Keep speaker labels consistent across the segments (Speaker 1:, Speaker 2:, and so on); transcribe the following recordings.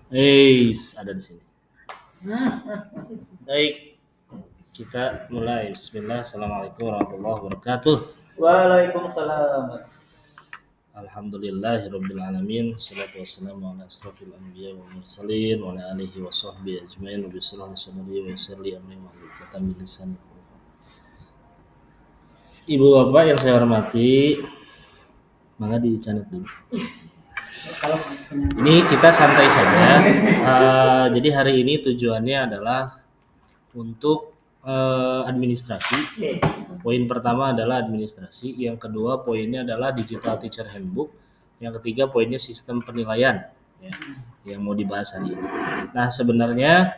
Speaker 1: Ada di sini. Baik, kita mulai. Bismillah. Assalamualaikum warahmatullahi wabarakatuh.
Speaker 2: Waalaikumsalam.
Speaker 1: Alhamdulillahirabbil alamin. Shalatu wassalamu ala asrofil anbiya wal mursalin wa ala alihi wa sahbihi ajmain. Wa bismillah sadri wa yassir li amri wa hlul 'uqdatam min lisani. Ibu bapak yang saya hormati, mangga dicanet dulu. Ini kita santai saja. Jadi hari ini tujuannya adalah untuk administrasi. Poin pertama adalah administrasi, yang kedua poinnya adalah digital teacher handbook, yang ketiga poinnya sistem penilaian ya, yang mau dibahas hari ini. Nah sebenarnya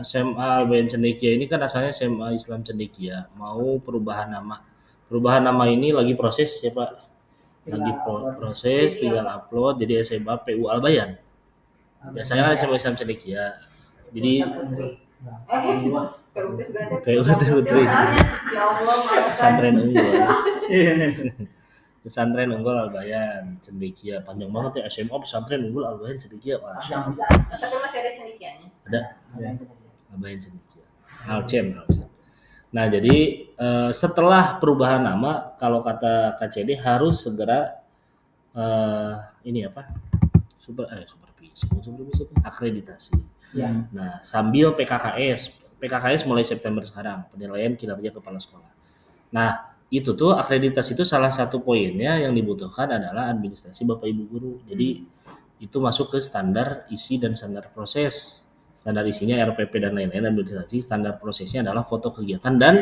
Speaker 1: SMA Al-Bayan Cendekia ini kan asalnya SMA Islam Cendekia, mau perubahan nama. Perubahan nama ini lagi proses ya Pak, lagi proses, tinggal upload jadi SMA PU Al-Bayan. Biasanya kan SMA Islam Cendekia, jadi Putri pesantren unggul. Pesantren unggul Al-Bayan Cendekia, panjang banget ya, SMA pesantren unggul Al-Bayan Cendekia Pak.
Speaker 3: Tapi masih ada cendekianya.
Speaker 1: Ada Al-Bayan Cendekia. Alcen. Nah jadi setelah perubahan nama, kalau kata KCD harus segera supervisi akreditasi. Ya. Nah sambil PKKS mulai September sekarang, penilaian kinerja kepala sekolah. Nah itu tuh akreditasi itu salah satu poinnya yang dibutuhkan adalah administrasi Bapak Ibu guru. Jadi itu masuk ke standar isi dan standar proses. Standar isinya RPP dan lain-lain, administrasi standar prosesnya adalah foto kegiatan dan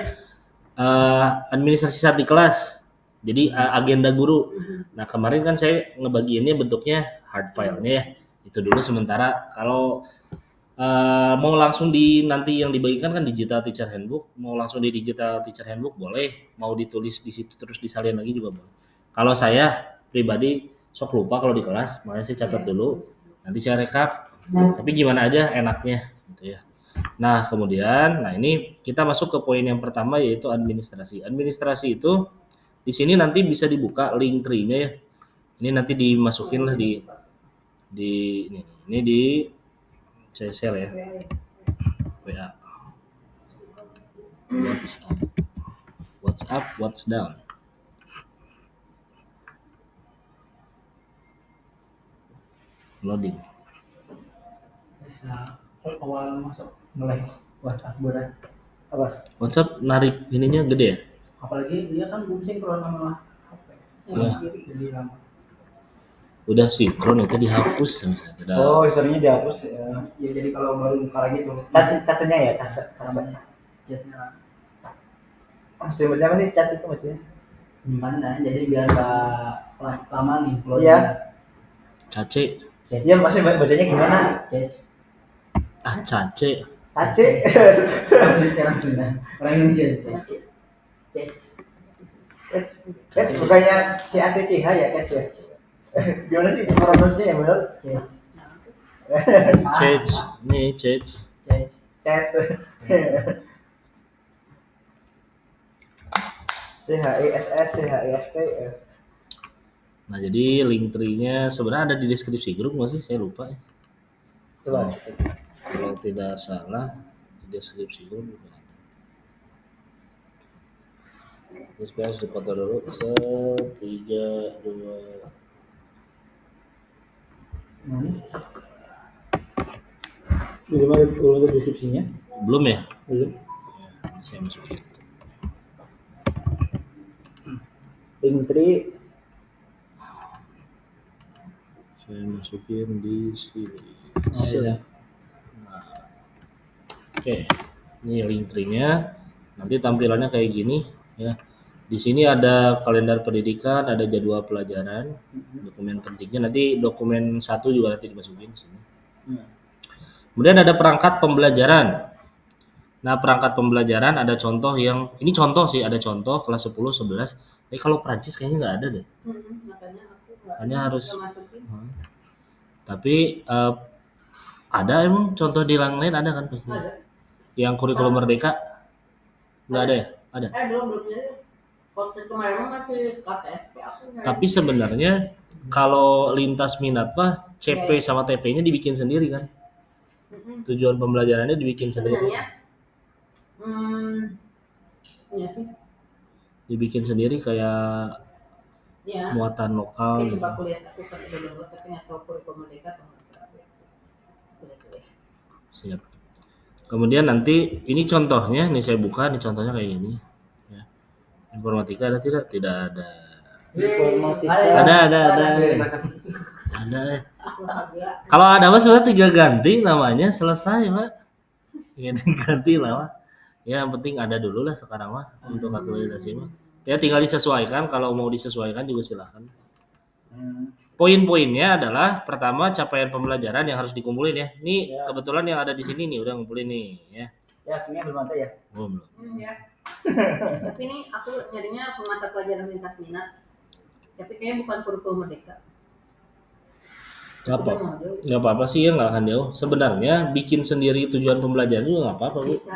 Speaker 1: administrasi saat di kelas. Jadi agenda guru. Nah kemarin kan saya ngebagiinnya bentuknya hard file-nya ya. Itu dulu sementara. Kalau mau langsung nanti yang dibagikan kan digital teacher handbook, mau langsung di digital teacher handbook boleh, mau ditulis di situ terus disalin lagi juga boleh. Kalau saya pribadi sok lupa kalau di kelas, makanya saya catat dulu, nanti saya rekap. Tapi gimana aja enaknya gitu ya. Nah kemudian, ini kita masuk ke poin yang pertama yaitu administrasi. Administrasi itu di sini nanti bisa dibuka link tree-nya ya. Ini nanti dimasukin lah di ini di saya share ya. WA. What's up, what's down. Loading.
Speaker 2: Awal masuk mulai WhatsApp berat.
Speaker 1: Apa? WhatsApp narik ininya gede ya?
Speaker 2: Apalagi dia kan belum sinkron sama HP.
Speaker 1: Ya.
Speaker 2: Jadi lama.
Speaker 1: Udah sinkron itu dihapus.
Speaker 2: Oh, historinya dihapus ya. Ya jadi kalau baru buka lagi tuh. Cacatnya ya, cacatnya. Sebenarnya apa sih cacat itu maksudnya? Gimana? Jadi biar nggak lama nih. Iya.
Speaker 1: Cace.
Speaker 2: Iya, masih bacanya gimana? Cace.
Speaker 1: Cace.
Speaker 2: Cace. Maksudnya orang Indonesia. Cace. Cace bukannya CATCH ya, Cace ya? Gimana sih pronunciasinya ya benar?
Speaker 1: Cace. Nih Cace.
Speaker 2: Cace. CHIST.
Speaker 1: Nah jadi link tree-nya sebenarnya ada di deskripsi grup nggak sih? Saya lupa ya.
Speaker 2: Coba.
Speaker 1: Kalau tidak salah di deskripsi grup. Terus harus dipoto dulu. 3, 2.
Speaker 2: Belum ada deskripsinya?
Speaker 1: Belum ya?
Speaker 2: Belum.
Speaker 1: Saya masukin.
Speaker 2: Link tree.
Speaker 1: Saya masukin di sini.
Speaker 2: Ya.
Speaker 1: Oke. Ini link tree-nya. Nanti tampilannya kayak gini ya. Di sini ada kalender pendidikan, ada jadwal pelajaran, dokumen pentingnya. Nanti dokumen 1 juga nanti dimasukin sini. Kemudian ada perangkat pembelajaran. Nah, perangkat pembelajaran ada contoh yang ini contoh sih, ada contoh kelas 10, 11. Tapi kalau Prancis kayaknya nggak ada deh. Makanya harus. Tapi ada emang contoh di yang lain ada kan pasti. Yang kurikulum merdeka nggak ada ya? Ada.
Speaker 3: Belum. Waktu kemarin masih KTSP aku.
Speaker 1: Tapi sebenarnya Kalau lintas minat mah CP sama TP-nya dibikin sendiri kan. Tujuan pembelajarannya dibikin sendiri.
Speaker 3: Sebenarnya, iya sih.
Speaker 1: Dibikin sendiri kayak
Speaker 3: Ya.
Speaker 1: muatan lokal
Speaker 3: Oke,
Speaker 1: gitu.
Speaker 3: coba kuliah aku kan dulu tapi nggak tahu kurikulum merdeka atau enggak. Kuliah.
Speaker 1: Siap. Kemudian nanti ini contohnya, nih saya buka, nih contohnya kayak gini. Ya. Informatika ada tidak? Tidak ada.
Speaker 2: Informatika.
Speaker 1: Ada. Ada. Kalau ada mas sebenarnya 3 ganti namanya selesai pak. Ini ganti lah Pak. Ya yang penting ada dulu lah sekarang mah untuk akreditasi mah. Ya tinggal disesuaikan, kalau mau disesuaikan juga silakan. Poin-poinnya adalah pertama capaian pembelajaran yang harus dikumpulin ya. Ini kebetulan yang ada di sini nih udah ngumpulin nih ya.
Speaker 2: Ya, ini belum ada ya?
Speaker 1: Belum.
Speaker 3: Ya. Tapi ini aku nyarinya mata pelajaran lintas minat. Tapi kayaknya bukan kurikulum merdeka.
Speaker 1: Nggak apa-apa sih ya, nggak akan jauh. Sebenarnya bikin sendiri tujuan pembelajaran juga nggak apa-apa Bu.
Speaker 3: Bisa.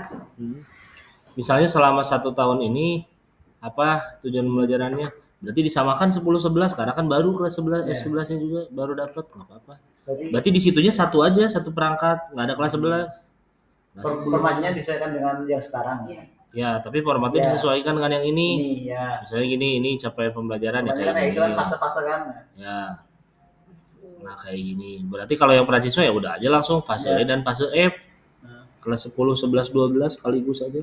Speaker 1: Misalnya selama 1 tahun ini apa tujuan pembelajarannya? Berarti disamakan 10-11 karena kan baru kelas 11 S11-nya juga baru dapat, nggak apa-apa. Berarti di situnya satu aja, satu perangkat, nggak ada kelas 11.
Speaker 2: Formatnya disesuaikan dengan yang sekarang.
Speaker 3: Iya.
Speaker 1: Ya, tapi formatnya disesuaikan dengan yang ini.
Speaker 2: Ya.
Speaker 1: Misalnya gini, ini capaian pembelajaran ya kayak
Speaker 2: Kan
Speaker 1: gini.
Speaker 2: itu kan fase-fase kan.
Speaker 1: Ya. Nah, kayak gini. Berarti kalau yang pracisma ya udah aja langsung fase E dan fase F. Kelas 10, 11, 12 sekaligus aja.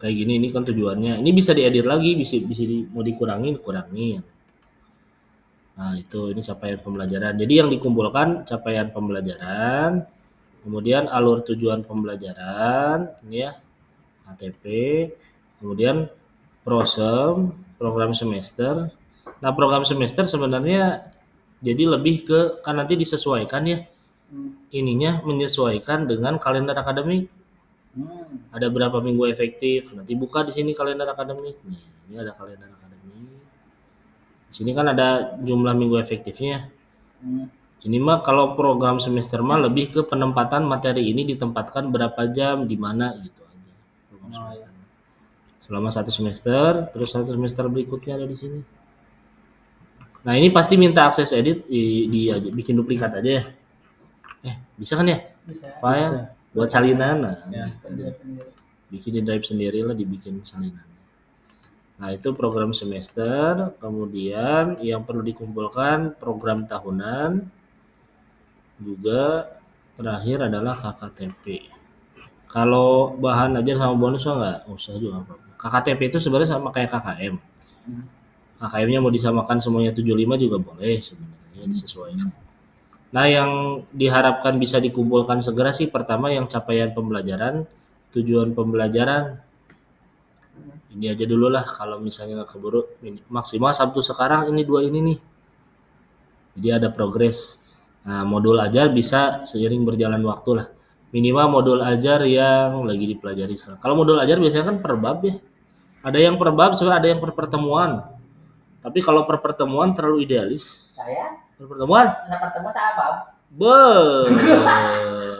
Speaker 1: Kayak gini, ini kan tujuannya. Ini bisa diedit lagi, bisa mau dikurangin. Nah, itu ini capaian pembelajaran. Jadi yang dikumpulkan capaian pembelajaran, kemudian alur tujuan pembelajaran, ini ya, ATP, kemudian prosem, program semester. Nah, program semester sebenarnya jadi lebih ke kan nanti disesuaikan ya. Ininya menyesuaikan dengan kalender akademik. Ada berapa minggu efektif? Nanti buka di sini kalender akademik. Nih, ini ada kalender akademik. Di sini kan ada jumlah minggu efektifnya. Ini mah kalau program semester mah lebih ke penempatan materi ini ditempatkan berapa jam di mana gitu aja. Program semester. Selama 1 semester, terus 1 semester berikutnya ada di sini. Nah, ini pasti minta akses edit bikin duplikat aja ya. Bisa kan ya?
Speaker 2: Bisa.
Speaker 1: File buat salinan. Nah,
Speaker 2: Ya,
Speaker 1: gitu. Bikin di drive sendiri lah, dibikin salinan. Nah, itu program semester. Kemudian yang perlu dikumpulkan program tahunan. Juga terakhir adalah KKTP. Kalau bahan ajar sama bonus enggak usah juga apa-apa. KKTP itu sebenarnya sama kayak KKM. KKM-nya mau disamakan semuanya 75 juga boleh sebenarnya, disesuaikan. Nah, yang diharapkan bisa dikumpulkan segera sih pertama yang capaian pembelajaran, tujuan pembelajaran. Ini aja dulu lah kalau misalnya nggak keburu, maksimal Sabtu sekarang ini 2 ini nih. Jadi ada progres. Nah, modul ajar bisa seiring berjalan waktu lah. Minimal modul ajar yang lagi dipelajari sekarang. Kalau modul ajar biasanya kan per bab ya. Ada yang per bab, sebenarnya ada yang per pertemuan. Tapi kalau per pertemuan terlalu idealis.
Speaker 2: Saya?
Speaker 1: Per pertemuan?
Speaker 2: Pertemuan saya apa?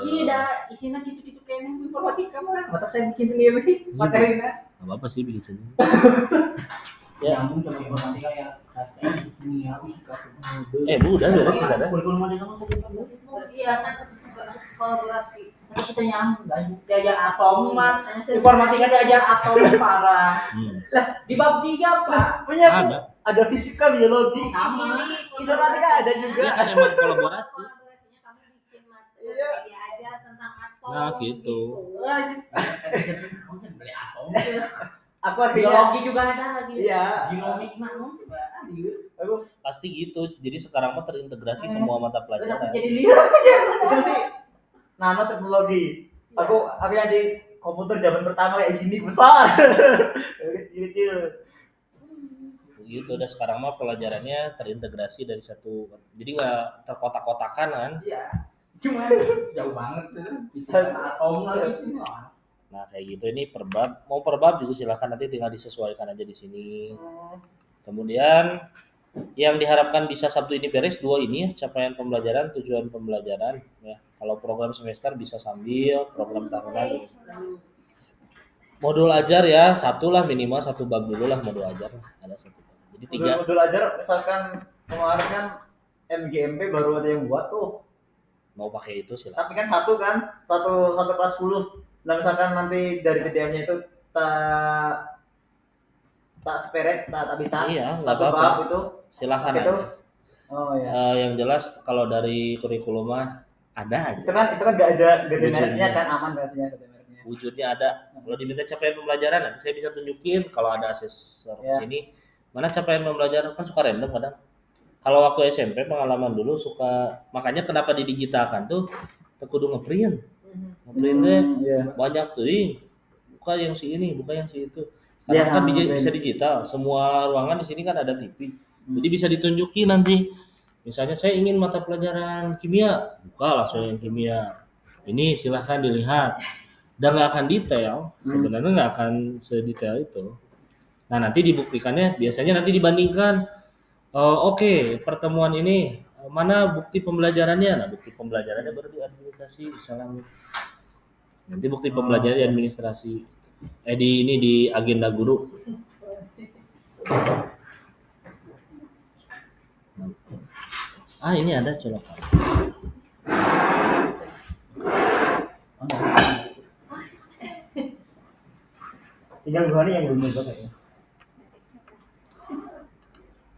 Speaker 3: Iya dah, isinya gitu-gitu kayaknya informatika mah.
Speaker 2: Mata saya bikin sendiri materinya.
Speaker 1: Gak apa-apa sih bikin sendiri.
Speaker 2: Ya, nyambung sama informatika ya. Ini aku suka.
Speaker 1: Udah beres sih ada.
Speaker 2: Kurikulum merdeka mah
Speaker 3: Iya kan kolaborasi.
Speaker 2: Tapi kita nyambung, diajar atom mah. Informatika diajar atom parah. Lah, di bab 3 Pak. Punya ada fisika, biologi.
Speaker 3: Sama.
Speaker 2: Informatika ada juga.
Speaker 1: Ya kan emang kolaborasi.
Speaker 3: Kolaborasinya kamu bikin materi aja tentang atom.
Speaker 1: Nah, gitu.
Speaker 2: Beli atom. Aku biologi juga ada lagi.
Speaker 4: Iya.
Speaker 2: Genomik nano coba ada.
Speaker 1: Pasti gitu. Jadi sekarang mah terintegrasi semua mata pelajaran.
Speaker 2: Jadi lihat
Speaker 4: Itu sih nanoteknologi. Aku yang di komputer zaman pertama kayak gini besar. Kecil-kecil.
Speaker 1: Begitu udah sekarang mah pelajarannya terintegrasi dari satu. Jadi nggak terkotak-kotakan kan?
Speaker 2: Iya. Cuma jauh banget tuh. Bisa atom lagi semua.
Speaker 1: Nah, kayak gitu ini per bab. Mau per bab juga silakan, nanti tinggal disesuaikan aja di sini. Kemudian yang diharapkan bisa Sabtu ini beres 2 ini ya, capaian pembelajaran, tujuan pembelajaran ya. Kalau program semester bisa sambil program tahunan. Modul ajar ya, 1 lah minimal 1 bab dulu lah modul ajar lah. Ada 1 bab. Jadi 3
Speaker 4: modul ajar misalkan kemarin kan MGMP baru ada yang buat tuh.
Speaker 1: mau pakai itu silakan.
Speaker 4: Tapi kan satu kelas 10. Nah misalkan nanti dari PTM-nya itu tak seperet, tak bisa.
Speaker 1: Iya, nggak
Speaker 4: satu
Speaker 1: apa-apa.
Speaker 4: bab itu.
Speaker 1: Silakan
Speaker 4: Itu.
Speaker 1: aja.
Speaker 4: Oh iya.
Speaker 1: Yang jelas kalau dari kurikulum mah ada aja.
Speaker 4: Itu kan nggak ada
Speaker 1: Wujudnya.
Speaker 4: mereknya kan, aman rasanya mereknya.
Speaker 1: Wujudnya ada. Kalau diminta capaian pembelajaran nanti saya bisa tunjukin kalau ada asesor di
Speaker 4: Ya.
Speaker 1: sini. Mana capaian pembelajaran kan suka random kadang. Kalau waktu SMP pengalaman dulu suka, makanya kenapa didigitalkan tuh kudu ngeprint. Ngeprintnya
Speaker 4: Iya.
Speaker 1: banyak tuh, buka yang si ini, buka yang si itu.
Speaker 4: Ya,
Speaker 1: Sekarang kan
Speaker 4: ngeprint.
Speaker 1: bisa digital. Semua ruangan di sini kan ada TV. Jadi bisa ditunjukin nanti. Misalnya saya ingin mata pelajaran kimia, buka langsung yang kimia. Ini silahkan dilihat. Dan nggak akan detail, sebenarnya nggak akan sedetail itu. Nah nanti dibuktikannya, biasanya nanti dibandingkan. Oke, pertemuan ini mana bukti pembelajarannya? Nah bukti pembelajarannya baru di administrasi, misalnya. Nanti bukti pembelajaran di administrasi. Di agenda guru. Ini ada colokan.
Speaker 4: Tinggal dua nih yang belum nyoba kayaknya.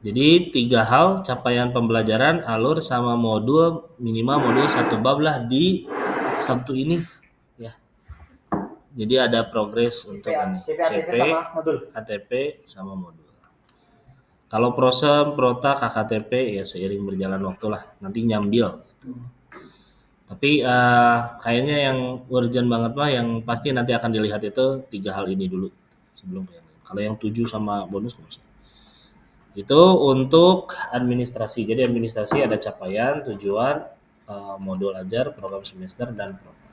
Speaker 1: Jadi 3 hal capaian pembelajaran, alur sama modul, minimal modul 1 bab lah di Sabtu ini ya. Jadi ada progres untuk ini
Speaker 4: CP, sama modul.
Speaker 1: ATP sama modul. Kalau prosem, prota, KKTP ya seiring berjalan waktu lah, nanti nyambil. Tapi kayaknya yang urgent banget mah yang pasti nanti akan dilihat itu 3 hal ini dulu sebelum yang lain. Kalau yang 7 sama bonus nggak usah. Itu untuk administrasi. Jadi administrasi ada capaian, tujuan, modul ajar, program semester dan prota.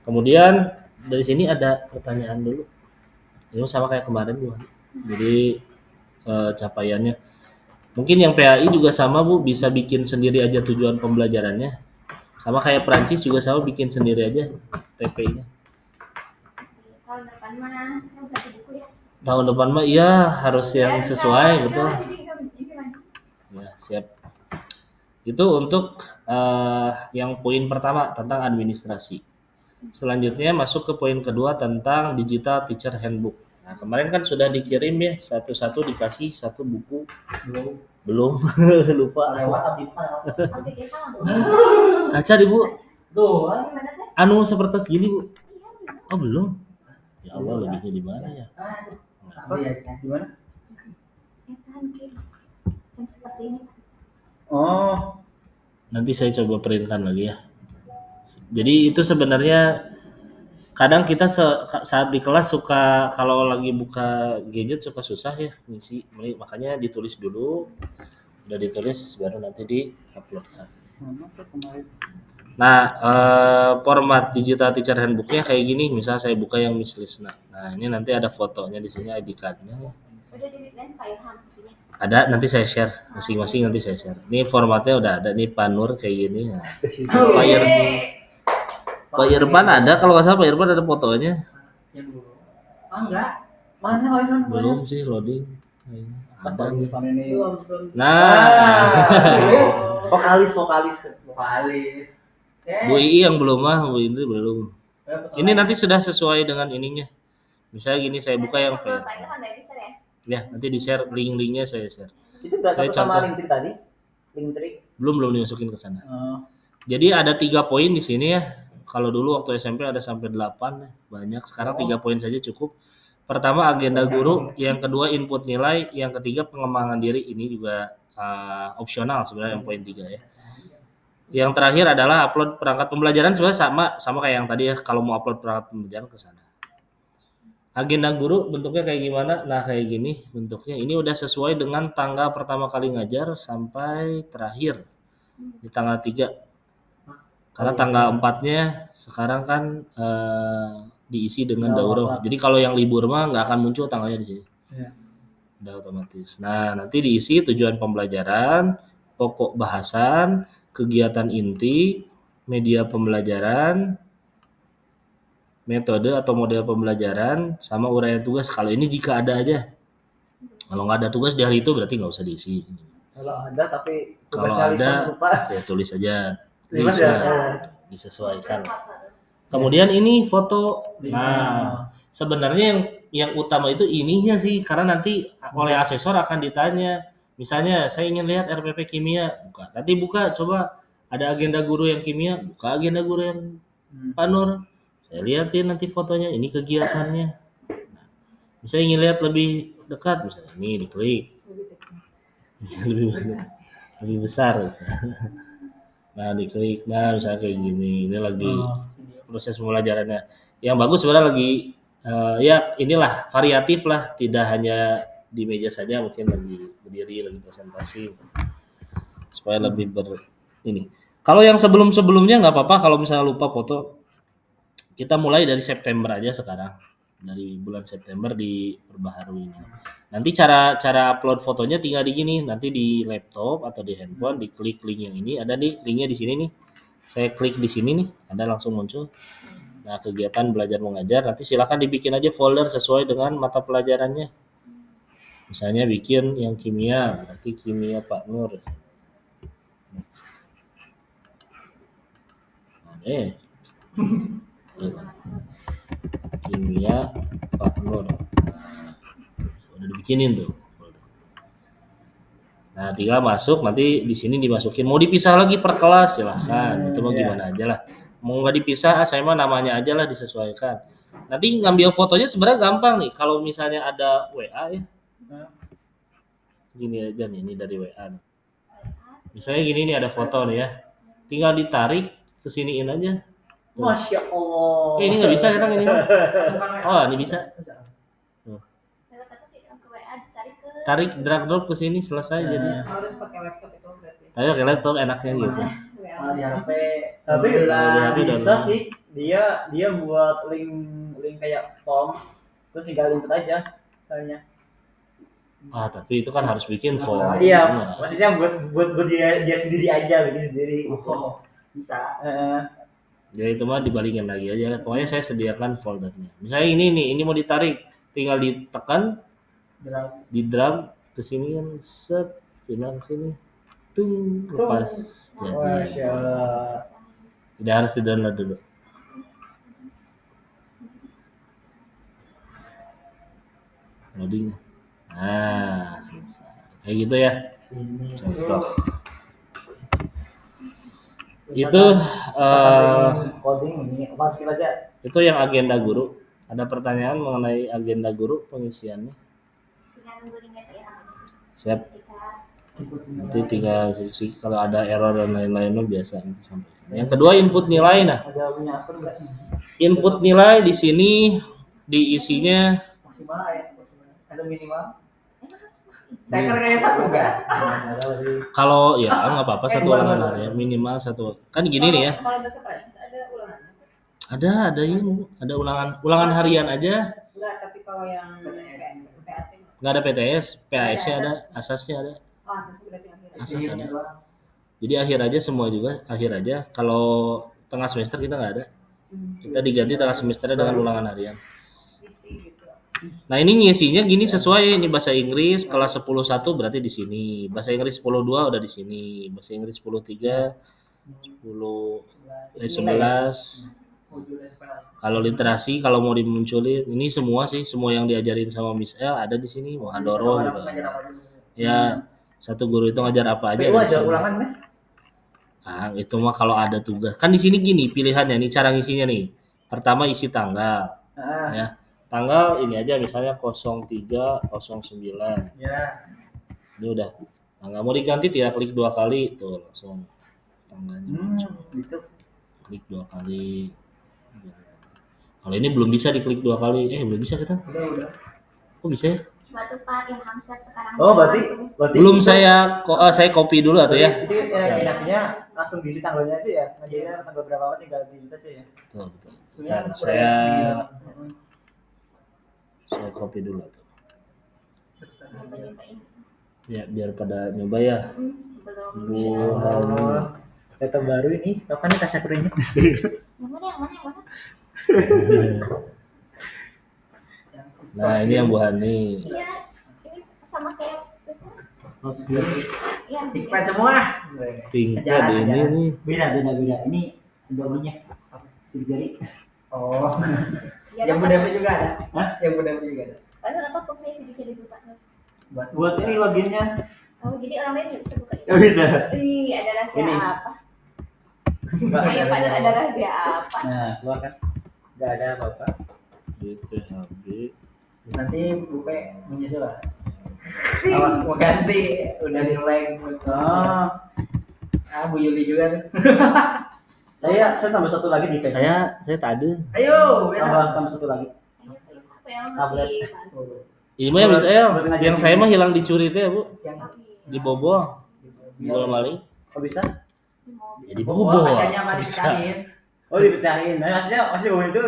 Speaker 1: Kemudian dari sini ada pertanyaan dulu. Ini sama kayak kemarin Bu. Jadi capaiannya. Mungkin yang PAI juga sama Bu, bisa bikin sendiri aja tujuan pembelajarannya. Sama kayak Prancis juga sama bikin sendiri aja TP-nya.
Speaker 3: Tahun depan mah saya udah buku ya.
Speaker 1: Tahun depan mah iya harus yang sesuai betul. Ya, siap. Itu untuk yang poin pertama tentang administrasi. Selanjutnya masuk ke poin kedua tentang digital teacher handbook. Nah, kemarin kan sudah dikirim ya, satu-satu dikasih satu buku. Belum. Lupa.
Speaker 4: Lewat abdi
Speaker 3: Sampai kita
Speaker 1: Kaca di Bu.
Speaker 4: tuh.
Speaker 3: gimana teh?
Speaker 1: Anu seperti gini Bu. Oh belum. Ya Allah lebihnya di mana ya?
Speaker 4: Apa ya? Gimana?
Speaker 3: Yang seperti ini.
Speaker 4: Oh,
Speaker 1: Nanti saya coba printkan lagi ya. Jadi itu sebenarnya kadang kita saat di kelas suka kalau lagi buka gadget suka susah ya ngisi, makanya ditulis dulu, udah ditulis baru nanti di-uploadkan. Nah format digital teacher handbooknya kayak gini, misal saya buka yang Miss Lisna. Nah ini nanti ada fotonya di sini, ID card-nya ya.
Speaker 3: Udah dibikin Pak Ilham buktinya.
Speaker 1: Ada, nanti saya share masing-masing, nanti saya share. Ini formatnya udah ada nih, Panur kayak gini. Nah, Pak Irfan ada, kalau nggak salah Pak Irfan ada fotonya.
Speaker 4: enggak. Mana Pak?
Speaker 1: Belum sih loading. Ada nih.
Speaker 4: Ini.
Speaker 1: Nah,
Speaker 4: Vokalis.
Speaker 1: Bu Ii yang belum Bu Indri belum. Ini nanti sudah sesuai dengan ininya. Misalnya gini, saya buka yang
Speaker 3: Pak
Speaker 1: Pak
Speaker 3: Ilham dari bisa ya.
Speaker 1: Ya, nanti di-share link-linknya saya share.
Speaker 4: Itu udah
Speaker 1: Saya
Speaker 4: satu sama
Speaker 1: contoh.
Speaker 4: link tadi. Link trik.
Speaker 1: Belum dimasukin ke sana. Jadi ada 3 poin di sini ya. Kalau dulu waktu SMP ada sampai 8 ya, banyak. Sekarang 3 poin saja cukup. Pertama agenda guru, yang kedua input nilai, yang ketiga pengembangan diri. Ini juga opsional sebenarnya yang poin 3 ya. Yang terakhir adalah upload perangkat pembelajaran, sebenarnya sama kayak yang tadi ya, kalau mau upload perangkat pembelajaran ke sana. Agenda guru bentuknya kayak gimana? Nah, kayak gini bentuknya. Ini udah sesuai dengan tanggal pertama kali ngajar sampai terakhir di tanggal 3. Karena tanggal 4-nya sekarang kan diisi dengan daurah. Jadi kalau yang libur mah nggak akan muncul tanggalnya di sini.
Speaker 4: Iya.
Speaker 1: Udah otomatis. Nah, nanti diisi tujuan pembelajaran, pokok bahasan, kegiatan inti, media pembelajaran, metode atau model pembelajaran, sama uraian tugas. Kalau ini jika ada aja. Kalau nggak ada tugas di hari itu berarti nggak usah diisi.
Speaker 4: Kalau ada tapi
Speaker 1: Kalau
Speaker 4: tugasnya lisan
Speaker 1: ada
Speaker 4: lupa.
Speaker 1: ya tulis aja,
Speaker 4: Terima
Speaker 1: bisa
Speaker 4: kasih.
Speaker 1: disesuaikan. Kemudian ini foto. Nah, sebenarnya yang utama itu ininya sih, karena nanti oleh asesor akan ditanya. Misalnya saya ingin lihat RPP kimia, buka. Nanti buka, coba ada agenda guru yang kimia, buka agenda guru yang Pak Nur. Saya lihatin nanti fotonya, ini kegiatannya. Nah, misalnya ingin lihat lebih dekat, misalnya ini diklik. lebih besar. Misalnya. Nah, diklik. Nah, misalnya kayak gini. Ini lagi proses pembelajarannya. Yang bagus sebenarnya lagi ya inilah variatif lah, tidak hanya di meja saja, mungkin lagi berdiri lagi presentasi supaya lebih ini. Kalau yang sebelumnya nggak apa-apa kalau misalnya lupa foto. Kita mulai dari September aja sekarang. Dari bulan September diperbaharui ini. Nanti cara upload fotonya tinggal di gini, nanti di laptop atau di handphone diklik link yang ini, ada nih linknya di sini nih. Saya klik di sini nih, ada langsung muncul. Nah, kegiatan belajar mengajar, nanti silakan dibikin aja folder sesuai dengan mata pelajarannya. Misalnya bikin yang kimia, berarti kimia Pak Nur. Kimia Pak Nur. Udah dibikinin tuh. Nah, tinggal masuk, nanti di sini dimasukin. Mau dipisah lagi per kelas silahkan. Itu mau gimana aja lah. Mau nggak dipisah, saya mah namanya aja lah disesuaikan. Nanti ngambil fotonya sebenarnya gampang nih. Kalau misalnya ada WA ya. Gini aja nih, ini dari WA. Misalnya gini nih ada foto nih ya. Tinggal ditarik, kesiniin aja.
Speaker 4: Masya Allah.
Speaker 1: Ini nggak bisa sekarang ini. Oh, ini bisa. Tarik drag drop ke sini selesai jadi.
Speaker 3: Harus pakai laptop itu berarti.
Speaker 1: Tapi pakai laptop enaknya gitu.
Speaker 4: Di HP.
Speaker 2: Tapi bisa
Speaker 1: download.
Speaker 2: sih dia buat link kayak form terus tinggal input aja kayaknya.
Speaker 1: Tapi itu kan harus bikin form.
Speaker 2: Iya,
Speaker 1: Nah,
Speaker 2: maksudnya buat dia sendiri aja, bikin sendiri.
Speaker 4: Oh, bisa.
Speaker 1: ya itu mah dibalikin lagi aja. Pokoknya saya sediakan foldernya. Misalnya ini mau ditarik, tinggal ditekan, di drag ke sini kan, set, pindah ke sini, lepas.
Speaker 2: Masya Allah.
Speaker 1: Tidak harus di download dulu. Loading. Nah, selesai. Kayak gitu ya. Contoh. Itu
Speaker 2: Coding ini masukin aja.
Speaker 1: itu yang agenda guru. Ada pertanyaan mengenai agenda guru pengisiannya? Siap. Nanti tinggal sih kalau ada error dan lain-lain lo biasa nanti sampaikan. Yang kedua input nilai. Nah,
Speaker 2: Ada punya akun enggak?
Speaker 1: input nilai di sini diisinya
Speaker 2: Maksimal ya, atau minimal? Saya kan kayak satu gas.
Speaker 1: kalau ya nggak apa-apa satu ulangan harian minimal satu. Kan gini nih ya.
Speaker 3: Kalau besok praktis ada ulangannya.
Speaker 1: Ada ini, ada ulangan harian aja.
Speaker 3: Enggak, tapi kalau yang PAT
Speaker 1: Nggak ada PTS, PAS-nya ada, asasnya ada.
Speaker 3: oh, asas berarti akhirnya.
Speaker 1: Asas ada. Jadi akhir aja semua juga, akhir aja. Kalau tengah semester kita nggak ada. Kita diganti tengah semesternya dengan ulangan harian.
Speaker 3: Isi gitu.
Speaker 1: Nah, ini ngisinya gini sesuai ini bahasa Inggris kelas 10.1 berarti di sini. Bahasa Inggris 10.2 udah di sini. Bahasa Inggris 10.3, 11. Kalau literasi kalau mau dimunculin ini semua sih, semua yang diajarin sama Miss L ada di sini. Muhadoroh juga. Ya, satu guru itu ngajar apa aja.
Speaker 2: PU ada ulangan nih?
Speaker 1: Itu mah kalau ada tugas. Kan di sini gini pilihannya nih cara ngisinya nih. Pertama isi tanggal. Ya. Tanggal ini aja misalnya 0309.
Speaker 2: Ya.
Speaker 1: Ini udah. Nggak mau diganti tidak klik 2 kali tuh langsung tanggalnya muncul.
Speaker 2: Gitu.
Speaker 1: Klik 2 kali. Kalau ini belum bisa diklik 2 kali. Belum bisa kita.
Speaker 2: Udah.
Speaker 1: Kok bisa ya?
Speaker 5: Batu Pak Ilham sekarang.
Speaker 2: Oh, berarti
Speaker 1: Belum saya copy dulu atau ya?
Speaker 2: Jadi enaknya langsung diisi tanggalnya aja ya. Ngajarnya tanggal berapa tinggal di aja ya.
Speaker 1: Betul.
Speaker 2: Sebenarnya
Speaker 1: Saya copy dulu tuh.
Speaker 5: Nyoba-nyobain.
Speaker 1: Ya biar pada nyoba ya.
Speaker 5: Sebelum
Speaker 1: Bu Hani.
Speaker 2: data baru ini kapan nih tasyakurannya?
Speaker 5: yang mana?
Speaker 1: Nah, ini yang Bu Hani.
Speaker 5: Iya, ini sama kayak ya
Speaker 2: Tikpan semua.
Speaker 1: Tingkat
Speaker 2: Ajaran,
Speaker 1: ini
Speaker 2: ajaran.
Speaker 1: nih.
Speaker 4: Beda. Ini double-nya. Sidik jari.
Speaker 2: Oh,
Speaker 5: ya
Speaker 2: yang muda juga ada.
Speaker 4: Hah?
Speaker 2: Yang muda juga ada.
Speaker 5: padahal apa kok saya sedikit itu Pak?
Speaker 4: Buat ini loginnya.
Speaker 5: Oh jadi orang lain nggak bisa buka itu.
Speaker 4: Nggak bisa.
Speaker 5: Wih ada rahasia
Speaker 4: Ini.
Speaker 5: apa?
Speaker 4: Nggak
Speaker 5: Ayo Pak ada rahasia apa?
Speaker 4: Nah, keluar kan. Nggak ada apa-apa.
Speaker 1: BTHB.
Speaker 2: Nanti bupe menyusul lah. Awak mau ganti, udah nilai.
Speaker 4: Oh,
Speaker 2: Bu Yuli juga tuh.
Speaker 4: saya tambah satu lagi di Facebook.
Speaker 1: Saya tak ada.
Speaker 2: Ayo, ya.
Speaker 4: Tambah satu lagi.
Speaker 5: Ayo apa yang masih
Speaker 1: Ini mah yang saya, yang saya mah hilang dicuri teh ya, Bu.
Speaker 2: Yang
Speaker 1: Dibobol. Dibobol maling.
Speaker 4: Kok bisa?
Speaker 1: Ya dibobol.
Speaker 2: kacanya mah
Speaker 1: Bisa.
Speaker 2: dipecahin.
Speaker 4: Oh, dipecahin. Nah, maksudnya bawah itu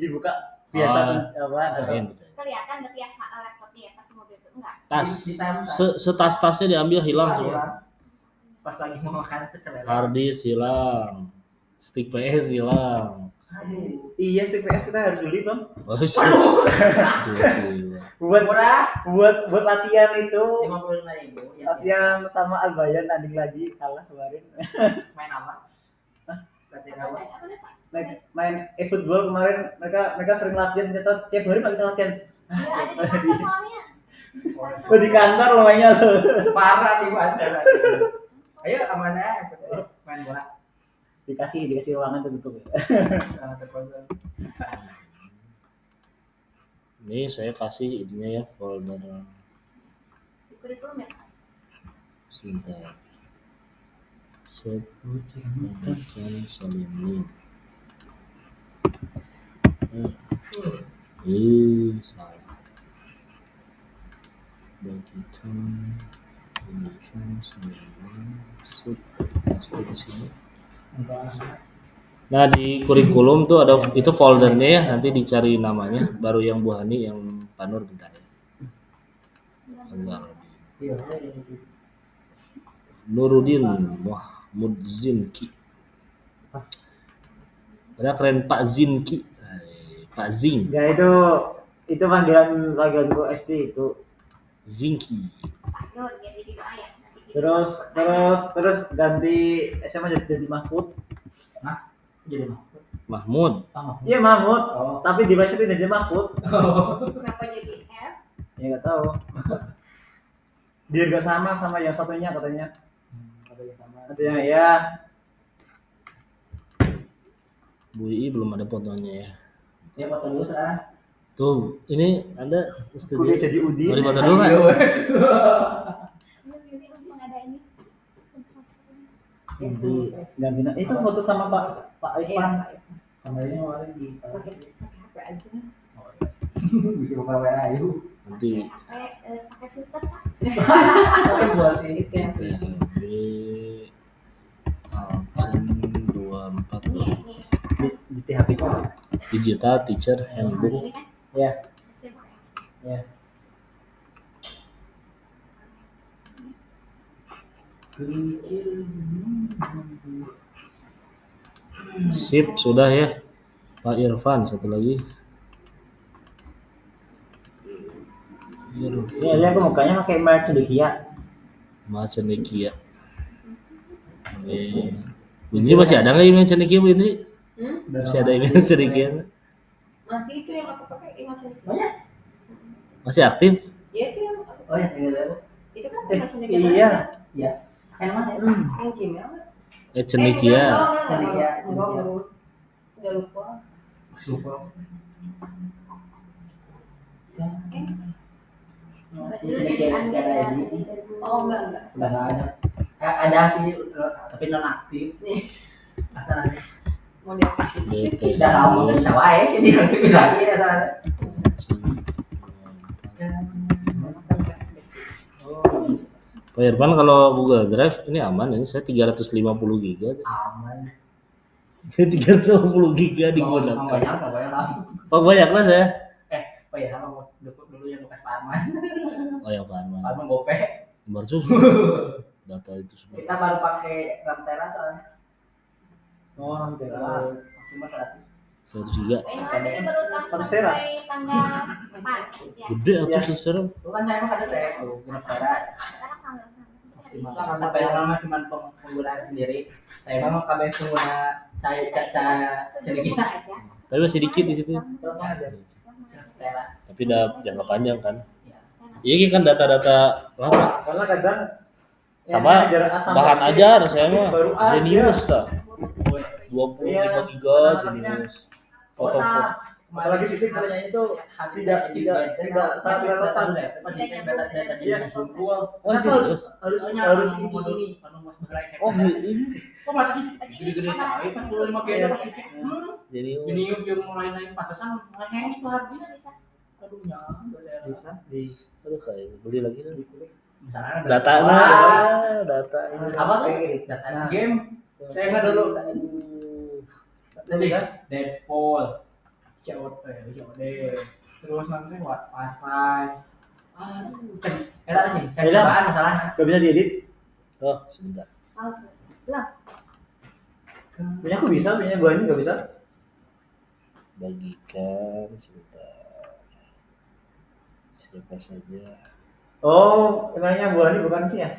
Speaker 4: dibuka biasa
Speaker 1: Oh,
Speaker 4: apa?
Speaker 1: Pecahin, pecahin.
Speaker 5: kelihatan berarti ya laptopnya ya pas mobil itu enggak?
Speaker 1: Tas.
Speaker 2: Di-
Speaker 1: Setas-tasnya diambil hilang
Speaker 2: Hilang.
Speaker 1: semua.
Speaker 2: Pas lagi mau makan tuh celana.
Speaker 1: Harddisk hilang. Stick PS hilang.
Speaker 4: Iya, stick PS kita harus beli, Bang.
Speaker 1: Oh, gila.
Speaker 2: Murah.
Speaker 4: Buat latihan itu.
Speaker 2: 55.000. Ya,
Speaker 4: Latihan sama Albayan tanding lagi kalah kemarin.
Speaker 2: main apa? Latihan apa?
Speaker 5: Apa nih Pak?
Speaker 4: Main e-football kemarin mereka sering latihan ternyata tiap hari kita latihan.
Speaker 5: Iya ada di kantor soalnya.
Speaker 4: Oh, di kantor lo mainnya lo.
Speaker 2: Parah di bandara. Ayo aman aja main bola.
Speaker 4: Dikasih ruangan tertutup ya.
Speaker 2: Sangat terkontrol.
Speaker 1: Ini saya kasih ininya ya, folder
Speaker 5: Di kurikulum ya Pak?
Speaker 1: sebentar. Set bagikan saling link. Salah. Bagikan saling link. Set pasti di sini. Nah di kurikulum tuh ada itu foldernya ya, nanti dicari namanya, baru yang Bu Hani, yang Pak Nur bentar ya. Bentar.
Speaker 2: Iya.
Speaker 1: Nurudin Mahmud Zinki. Ada keren Pak Zinki. Pak Zing.
Speaker 4: Enggak itu panggilan gua SD itu.
Speaker 1: Zinki.
Speaker 5: Pak Nur jadi di doa ya. Nanti kita-
Speaker 4: Terus ganti SMA jadi Mahmud.
Speaker 2: Jadi mah.
Speaker 1: Mahmud.
Speaker 4: Iya Mahmud,
Speaker 2: Oh.
Speaker 4: tapi di bahasa itu jadi Mahmud.
Speaker 5: Kenapa jadi F?
Speaker 4: Ya nggak tahu. Dia nggak sama yang satunya katanya. Katanya ya.
Speaker 1: Bu Ii belum ada fotonya ya.
Speaker 2: Ya foto dulu sekarang.
Speaker 1: Tuh, ini ada
Speaker 4: Kuliah
Speaker 1: studio.
Speaker 4: jadi Udin.
Speaker 1: Mau dipoto dulu nggak?
Speaker 5: Ini untung ada ini.
Speaker 4: Ganti itu foto sama Pak Irfan.
Speaker 2: Sama ini kemarin di
Speaker 5: Pakai HP aja.
Speaker 2: bisa buka WA ayu.
Speaker 1: Nanti
Speaker 5: Pakai filter Pak.
Speaker 2: Oke buat ini yang
Speaker 1: THB Alcen 24
Speaker 5: Ini
Speaker 4: Di THP itu.
Speaker 1: Digital Teacher Handbook.
Speaker 5: ini kan.
Speaker 4: Ya.
Speaker 5: Saya pakai.
Speaker 4: Ya.
Speaker 1: Sip, sudah ya. Pak Irfan satu lagi. Irfan
Speaker 4: Ya, aku mukanya pakai merek cendekia.
Speaker 1: Cendekia. Bu Indri masih ada nggak email Cendekia, Bu Indri? Masih ada email Cendekia?
Speaker 3: Masih itu yang aku pakai masih
Speaker 2: banyak.
Speaker 1: Masih aktif?
Speaker 3: ya itu yang aku
Speaker 2: Oh ya tinggal dulu.
Speaker 3: itu kan
Speaker 4: Eh,
Speaker 3: masih
Speaker 4: iya.
Speaker 2: Ya. Yang mana?
Speaker 3: yang Gmail kan?
Speaker 1: Cendekia.
Speaker 3: Enggak lupa.
Speaker 2: Lupa.
Speaker 3: Oh enggak.
Speaker 2: Udah nggak ada. Ada sih tapi non aktif. Asal ada.
Speaker 3: Mau diaktifin.
Speaker 1: BTHB
Speaker 2: Udah kamu tuh bisa wae sih diaktifin lagi asal ada.
Speaker 1: Pak Irfan, kalau Google Drive ini aman, ini saya 350 giga.
Speaker 2: Aman.
Speaker 1: 350 giga
Speaker 2: Banyak
Speaker 1: digunakan.
Speaker 2: nggak banyak lah.
Speaker 1: Pak banyak lah saya.
Speaker 2: Oh ya sama dulu yang bekas Pak Arman.
Speaker 1: Oh yang Pak Arman.
Speaker 2: Pak Arman gope.
Speaker 1: Nomor tuh data itu semua.
Speaker 2: Kita baru pakai RAM Tera soalnya.
Speaker 4: Oh, hampir.
Speaker 2: Maksimal 100.
Speaker 1: 100 giga.
Speaker 5: Ini baru tamat
Speaker 4: Harus tera.
Speaker 5: sampai tanggal 4. Ya.
Speaker 1: Gede atuh
Speaker 4: Iya.
Speaker 1: secara.
Speaker 2: Bukan saya emang ada teh tuh, genap tera.
Speaker 5: Sekarang tanggal
Speaker 2: Maksimal. Apa yang lama cuma penggunaan sendiri. Saya memang kabeh pengguna saya sedikit
Speaker 5: aja.
Speaker 1: Tapi masih dikit di situ.
Speaker 2: contohnya ada tera.
Speaker 1: Tapi udah jangka panjang kan.
Speaker 2: Ya.
Speaker 1: Iya kan data-data lama.
Speaker 4: Karena kadang
Speaker 1: Sama
Speaker 4: yang ajaran A sampai
Speaker 1: bahan
Speaker 4: Z
Speaker 1: ajar saya mah
Speaker 4: baru A,
Speaker 1: Zenius
Speaker 4: ya.
Speaker 1: tak 25 giga Zenius foto.
Speaker 4: Apalagi situ katanya itu tidak sangat relevan.
Speaker 2: Iya.
Speaker 1: Oh
Speaker 4: harus ini.
Speaker 1: Oh ini
Speaker 2: Kok mata sih gede-gede tapi 45 GB pasti cek.
Speaker 1: Zenius.
Speaker 2: Ini yang mulai naik pantesan ngeheng itu habis. Aduh nyang.
Speaker 4: Bisa di
Speaker 1: Aduh kayak beli lagi kan.
Speaker 2: Misalnya
Speaker 1: Data
Speaker 2: Wah.
Speaker 1: data.
Speaker 2: Apa tuh? Data game. Saya nggak dulu. Tadi Deadpool, COD, terus nanti Wi-Fi. Aduh, tadi nih, cobaan masalahnya.
Speaker 4: nggak bisa diedit.
Speaker 1: Oh sebentar.
Speaker 4: Punya aku bisa, punya gua ini nggak bisa.
Speaker 1: Bagikan sebentar. Siapa saja.
Speaker 4: Oh, emangnya gua ini bukan itu ya?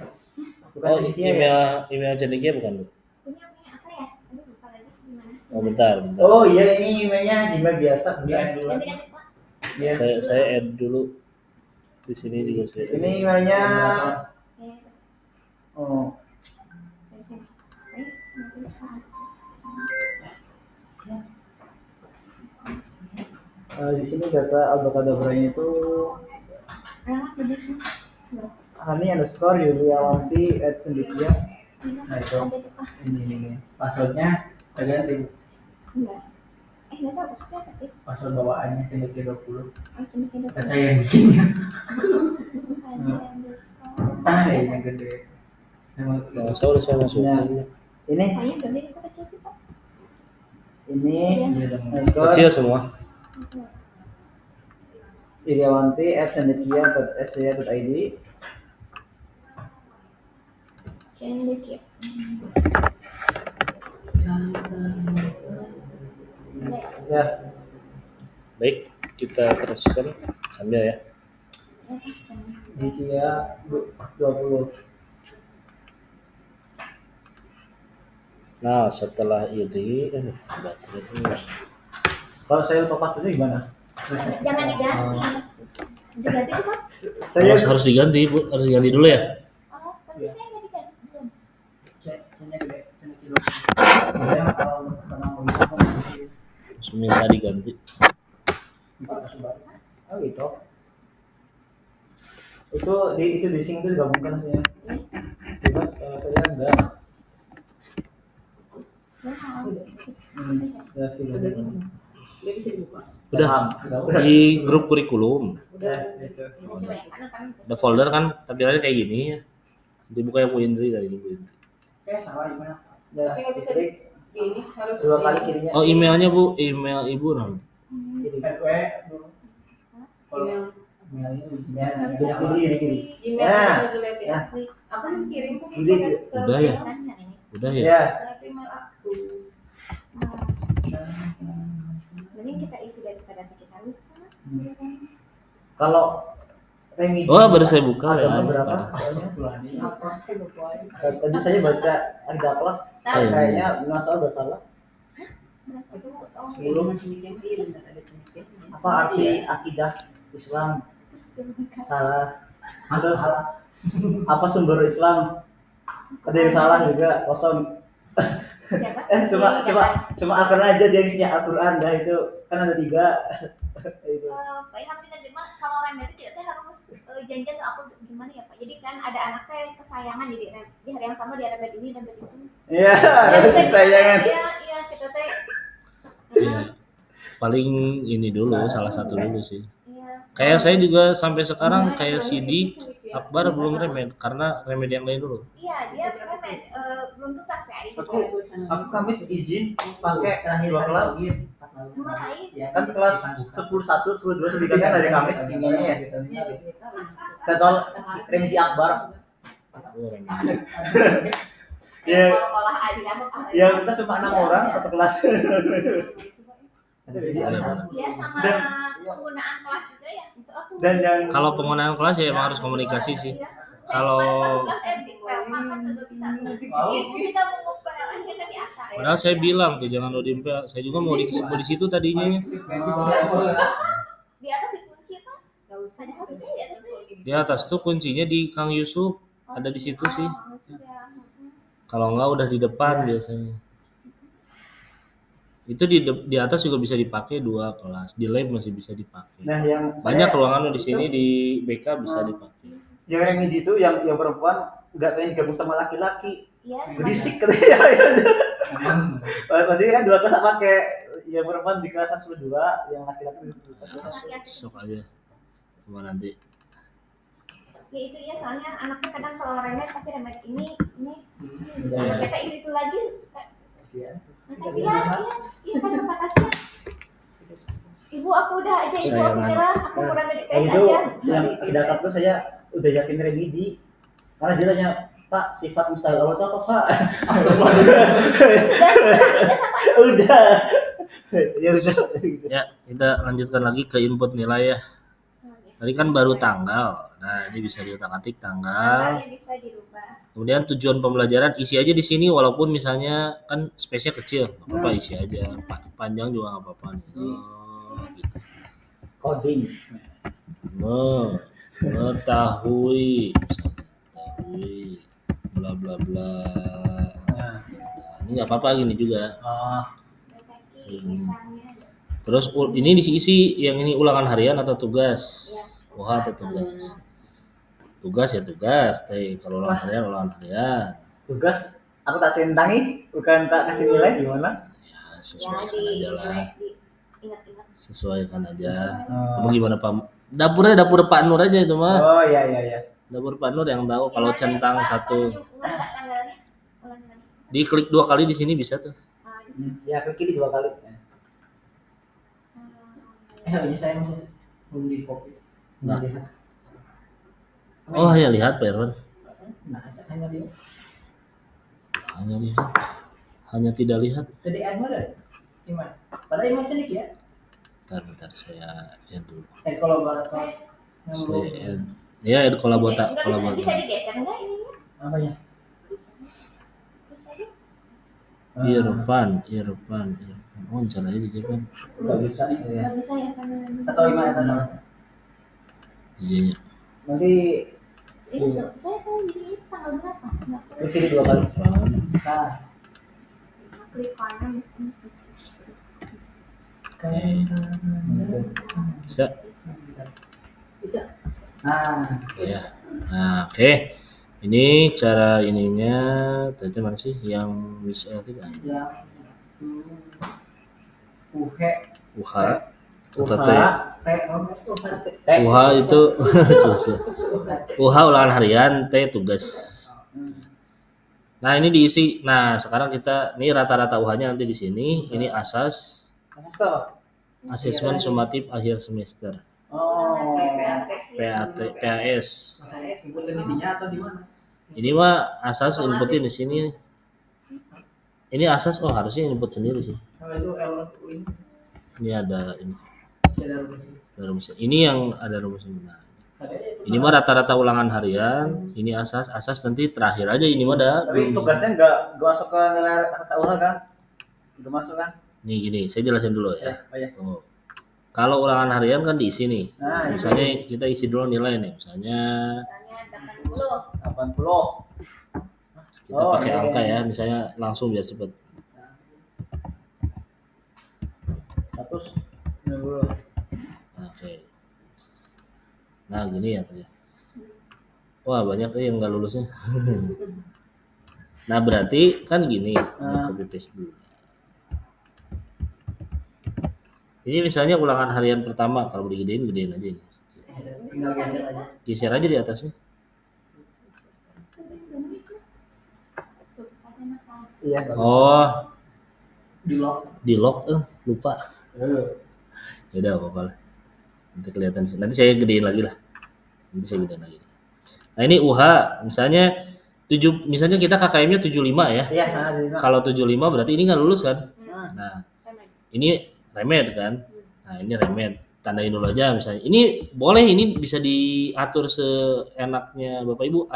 Speaker 4: Bukan
Speaker 1: Oh
Speaker 4: ini ya?
Speaker 1: email Cendekia bukan bu?
Speaker 5: Punya apa ya? Aduh lupa lagi gimana.
Speaker 1: Oh bentar.
Speaker 4: Oh iya, ini emailnya Gmail biasa.
Speaker 2: Dia dulu.
Speaker 5: Ganti-ganti Pak.
Speaker 4: Iya.
Speaker 1: Saya add dulu di sini juga saya.
Speaker 4: Ini emailnya.
Speaker 5: Ya,
Speaker 4: Oh,
Speaker 5: dari sini.
Speaker 4: di sini data Abacadabranya itu
Speaker 5: Enak bagusnya.
Speaker 4: Hani_Yuliawanti@cendekia.
Speaker 2: Nah, itu.
Speaker 5: Ada di pas.
Speaker 2: Ini passwordnya saya ganti.
Speaker 5: Enggak. Enggak tahu maksudnya apa sih?
Speaker 2: Password bawaannya cendekia 20.
Speaker 5: Oh, cuma kayak
Speaker 2: Kan saya yang bikinnya. Yang gede. Emang
Speaker 1: Nah, saya udah saya masukin.
Speaker 4: Ini
Speaker 5: Kayaknya gede itu kecil sih Pak.
Speaker 4: ini
Speaker 2: dia udah mau.
Speaker 4: underscore
Speaker 1: Kecil semua.
Speaker 4: Yuliawanti@cendekia.sca.id.
Speaker 5: Cendekia.
Speaker 4: Ya,
Speaker 1: Baik, kita teruskan sambil ya.
Speaker 4: Dikia 20.
Speaker 1: Nah, setelah ini baterai dulu.
Speaker 4: Kalau saya lupa passwordnya gimana?
Speaker 5: Jangan diganti. Diganti itu Pak.
Speaker 4: Saya
Speaker 1: Harus diganti, Bu. Harus diganti dulu ya.
Speaker 5: Oh, tapi saya nggak diganti. Belum.
Speaker 2: Cendekia gede, cendekia 20. Saya kalau pertama mau bisa mau bikin
Speaker 1: Terus minta diganti.
Speaker 2: password baru.
Speaker 4: oh gitu. Itu di sing itu digabungkan maksudnya. Bebas kalau saya enggak. Ya sih.
Speaker 3: Dia bisa dibuka.
Speaker 1: Udah
Speaker 4: Udah.
Speaker 1: di grup kurikulum.
Speaker 3: Udah.
Speaker 4: Gitu.
Speaker 5: Coba yang kanan kan.
Speaker 1: Ada folder kan tampilannya kayak gini ya. Dibuka yang Bu Indri kayak gini Bu Indri.
Speaker 2: Kayak salah gimana?
Speaker 4: Udah.
Speaker 3: Tapi nggak bisa
Speaker 4: Jadi,
Speaker 3: Ini harus
Speaker 4: dua kali kirinya.
Speaker 1: Oh emailnya Bu, email Ibu nah.
Speaker 4: Kiri.
Speaker 2: RW dulu. Kalau
Speaker 3: email.
Speaker 2: email ini
Speaker 4: Ya,
Speaker 5: Bisa
Speaker 4: kiri.
Speaker 3: Email
Speaker 4: Nah.
Speaker 3: Zulet ya. Aku yang kirim kok
Speaker 4: Ini.
Speaker 3: ke
Speaker 1: Udah ya?
Speaker 5: Kan ini.
Speaker 1: Udah ya?
Speaker 4: Ya.
Speaker 3: Nah, itu email aku.
Speaker 5: Mending kita isi daripada nanti kita lupa.
Speaker 4: Kalau remedi.
Speaker 1: Oh, baru saya buka ya.
Speaker 4: Agama berapa?
Speaker 2: Astagfirullahaladzim.
Speaker 3: Apa sih lupa?
Speaker 4: Tadi saya baca akhlak
Speaker 1: Oh, iya.
Speaker 4: kayaknya masalah udah salah.
Speaker 3: Itu oh,
Speaker 4: Sebelum.
Speaker 3: ilmu cendekia iya bisa ada cendekia.
Speaker 4: Apa arti akidah Islam salah? Terus apa sumber Islam? Ada yang salah juga kosong.
Speaker 5: Siapa?
Speaker 4: Cuma Al-Quran aja dia isinya Al-Quran dah itu kan ada 3. Itu.
Speaker 5: Pak Ilham kita cuma kalau remedi kita teh harus janjian tuh aku gimana ya Pak. Jadi kan ada anak teh kesayangan jadi di hari yang sama dia ada ini dan itu.
Speaker 4: Iya,
Speaker 5: Ya,
Speaker 4: harus
Speaker 5: bisa
Speaker 4: disayangan.
Speaker 5: Iya kita teh.
Speaker 1: Iya. Paling ini dulu, salah satu dulu sih.
Speaker 5: Iya.
Speaker 1: Kayak saya juga sampai sekarang
Speaker 3: Nah,
Speaker 1: kayak
Speaker 3: itu
Speaker 1: Sidik,
Speaker 3: cendekia.
Speaker 1: Akbar belum remed karena remed yang lain dulu.
Speaker 5: Iya dia remed belum tuntas kayak itu.
Speaker 4: Aku Kamis izin pakai
Speaker 2: Terakhir
Speaker 4: 2 kelas.
Speaker 5: Cuma lain.
Speaker 2: Ya
Speaker 4: Kan kelas 10-1, 10-2, 10-3 kan dari Kamis tingginya ya.
Speaker 3: Iya, betul.
Speaker 4: Contoh remedi Akbar.
Speaker 1: Oh, remed.
Speaker 4: Ya,
Speaker 5: Olah aja.
Speaker 4: yang kita cuma 6 orang satu kelas.
Speaker 1: Boleh.
Speaker 5: Ya sama
Speaker 4: Dan-
Speaker 5: penggunaan kelas juga ya.
Speaker 4: Dan yang
Speaker 1: Kalau penggunaan kelas ya emang harus komunikasi sih.
Speaker 5: Iya.
Speaker 1: Kalau-
Speaker 5: Saya pas di PLK kan juga bisa. Ibu kita mau ngupel akhirnya kan di atas.
Speaker 1: Padahal saya bilang tuh jangan Odimpe. Saya juga mau di situ tadinya.
Speaker 5: Di atas dikunci Pak. Enggak usah ada harusnya di atas.
Speaker 1: Di atas tuh kuncinya di Kang Yusuf. Ada di situ sih.
Speaker 5: Sudah.
Speaker 1: Kalau enggak udah di depan biasanya. Itu di atas juga bisa dipakai 2 kelas. Di lab masih bisa dipakai.
Speaker 4: nah yang
Speaker 1: Banyak
Speaker 4: saya-
Speaker 1: ruangan di sini di BK bisa dipakai.
Speaker 4: yang remedi itu yang perempuan nggak pengen gabung sama laki-laki,
Speaker 5: Iya.
Speaker 4: berisik katanya. Berarti kan 2 kelas pakai yang perempuan di kelas 12, yang laki-laki di kelas 12.
Speaker 1: Sok aja. Cuma nanti.
Speaker 5: Ya itu ya soalnya anaknya kadang kalau remet pasti remet ini.
Speaker 1: Ya.
Speaker 5: Mereka itu lagi.
Speaker 4: Kasihan.
Speaker 5: Makasih ya. Iya kan suka kasihan. Ibu aku udah aja ibu
Speaker 1: Saya
Speaker 5: aku
Speaker 1: mana?
Speaker 5: nyerah aku kurang dari
Speaker 4: Yang
Speaker 5: PS
Speaker 4: itu
Speaker 5: aja.
Speaker 4: yang dapat tuh saya udah yakin remedi karena dia tanya, Pak, sifat mustahil Allah itu apa, Pak?
Speaker 5: Sudah sama
Speaker 4: Udah. Ya udah.
Speaker 1: Ya, kita lanjutkan lagi ke input nilai ya. Tadi kan baru tanggal. Nah, ini bisa diutak-atik tanggal.
Speaker 5: Tanggalnya bisa dirubah.
Speaker 1: Kemudian tujuan pembelajaran isi aja di sini walaupun misalnya kan space-nya kecil, nggak apa-apa isi aja. Panjang juga nggak apa-apa. Gitu.
Speaker 4: Coding.
Speaker 1: Mengetahui bla bla bla. Nah, ini nggak apa-apa gini juga.
Speaker 5: Kaki misalnya.
Speaker 1: Terus ini diisi yang ini ulangan harian atau tugas? Wah, atau tugas? Tugas ya tugas. Kalau ulangan harian.
Speaker 4: Tugas aku tak centangi, bukan tak kasih nilai gimana?
Speaker 1: Ya,
Speaker 5: Ya
Speaker 1: sesuaikan aja lah.
Speaker 5: ingat-ingat.
Speaker 1: Sesuaikan aja. Kamu gimana Pak? Dapur Pak Nur aja itu mah.
Speaker 4: Oh iya iya iya.
Speaker 1: Dapur Pak Nur yang tahu kalau centang satu.
Speaker 5: Tanggalnya. Ulang lagi.
Speaker 1: Diklik 2 kali di sini bisa tuh.
Speaker 4: Ya ke kiri 2 kali.
Speaker 2: Ini saya masih belum di copy.
Speaker 1: Nah. Oh ya lihat Pak Irwan.
Speaker 2: Nah, hanya dia.
Speaker 1: Hanya lihat. Hanya tidak lihat.
Speaker 2: Tadi Edmund ada? Iman. Padahal Iman tadi ya.
Speaker 1: Bentar saya add dulu.
Speaker 2: Kolaborator. Yang belum.
Speaker 1: Saya add. Ya add kolaborator.
Speaker 5: Enggak bisa digeser enggak ininya?
Speaker 4: Apanya?
Speaker 5: Bisa deh.
Speaker 1: Irfan. Oh, cara aja di Irfan.
Speaker 4: Enggak bisa. Iya.
Speaker 5: Enggak bisa ya kan.
Speaker 2: Atau Iman atau nama?
Speaker 1: Iya.
Speaker 4: Nanti
Speaker 5: Ini tuh saya jadi tanggal berapa? Enggak
Speaker 4: ke kiri 2 kali.
Speaker 1: Irfan.
Speaker 2: Nah,
Speaker 5: klik kanan.
Speaker 1: Bisa.
Speaker 2: bisa. Nah,
Speaker 1: Ya. Nah, oke. Ini cara ininya. Tadi mana sih yang bisa tidak?
Speaker 2: yang uhe
Speaker 1: UH atau T.
Speaker 2: UH
Speaker 1: UH itu susah. UH ulangan harian, T tugas. Nah, ini diisi. Nah, sekarang kita ini rata-rata UH-nya nanti di sini. Ini asas
Speaker 4: Masih stop.
Speaker 1: asesmen sumatif akhir semester.
Speaker 4: Oh.
Speaker 1: PAS.
Speaker 2: Masalahnya sebutin dinya atau di mana?
Speaker 1: Ini mah asas inputin di sini. Ini asas harusnya input sendiri sih.
Speaker 2: Kalau itu L ini
Speaker 1: Ini ada ini.
Speaker 2: bisa ada rumusnya.
Speaker 1: Ini yang ada rumusnya benar.
Speaker 2: Katanya itu
Speaker 1: Ini mah rata-rata ulangan harian. Ini asas nanti terakhir aja ini mah ada.
Speaker 4: Tapi tugasnya enggak masuk ke nilai kata ulang kan? Enggak masuk kan?
Speaker 1: Nih gini, saya jelasin dulu ya.
Speaker 4: Oh iya.
Speaker 1: Tunggu. Kalau ulangan harian kan diisi nih.
Speaker 4: Nah,
Speaker 1: Misalnya kita isi dulu nilai nih. Misalnya
Speaker 5: Misalnya 80.
Speaker 4: 80.
Speaker 1: kita
Speaker 4: Oh,
Speaker 1: pakai
Speaker 4: iya,
Speaker 1: angka
Speaker 4: iya.
Speaker 1: ya. Misalnya langsung biar cepet.
Speaker 4: 190.
Speaker 1: Oke. Nah gini ya tadi. Wah banyak yang nggak lulusnya. Nah berarti kan gini. Ini copy paste dulu. Ini misalnya ulangan harian pertama. Kalau digedein gedein aja ini.
Speaker 2: tinggal geser aja.
Speaker 1: Geser aja di atasnya.
Speaker 4: Iya.
Speaker 1: Oh
Speaker 2: Di lock.
Speaker 1: di lock lupa. Ya udah apa-apa lah. Nanti kelihatan sih. Nanti saya gedein lagi lah. Nanti saya gedein lagi. Nah ini UH misalnya misalnya kita KKM-nya 75 ya.
Speaker 4: Iya, nah,
Speaker 1: Kalau 75 berarti ini nggak lulus kan? Nah ini remed kan. Nah, ini remed. Tandain dulu aja misalnya. Ini boleh, ini bisa diatur seenaknya Bapak Ibu.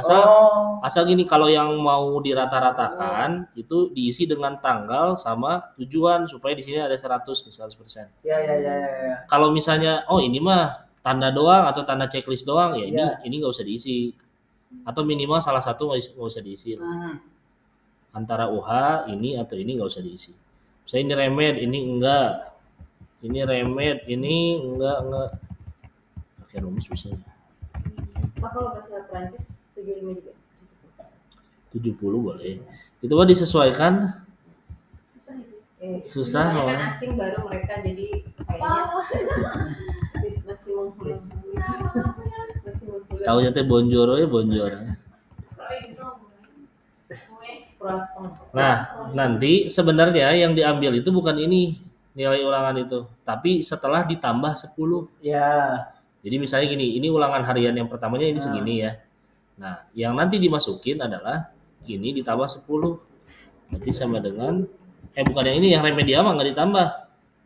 Speaker 1: Asal gini, kalau yang mau dirata-ratakan itu diisi dengan tanggal sama tujuan supaya di sini ada 100 nih, 100%.
Speaker 4: Ya.
Speaker 1: Kalau misalnya ini mah tanda doang atau tanda checklist doang ya, ini nggak usah diisi. Atau minimal salah satu nggak usah diisi. Antara UH ini atau ini nggak usah diisi. Misalnya ini remed, ini enggak. Ini remed, ini enggak. Pakai rumus bisa.
Speaker 3: Pak, kalau bahasa Prancis 75 juga.
Speaker 1: 70 boleh. Itu mah disesuaikan. Susah
Speaker 3: loh.
Speaker 1: loh.
Speaker 3: Kan asing baru mereka jadi kayaknya masih menghulung.
Speaker 1: Tahu teh bonjor ya bonjor. Nah, nanti sebenarnya yang diambil itu bukan ini nilai ulangan itu, tapi setelah ditambah 10.
Speaker 4: Ya.
Speaker 1: Jadi misalnya gini, ini ulangan harian yang pertamanya ini segini ya. Nah, yang nanti dimasukin adalah ini ditambah 10. Berarti sama dengan bukan yang ini, yang remedia mah nggak ditambah.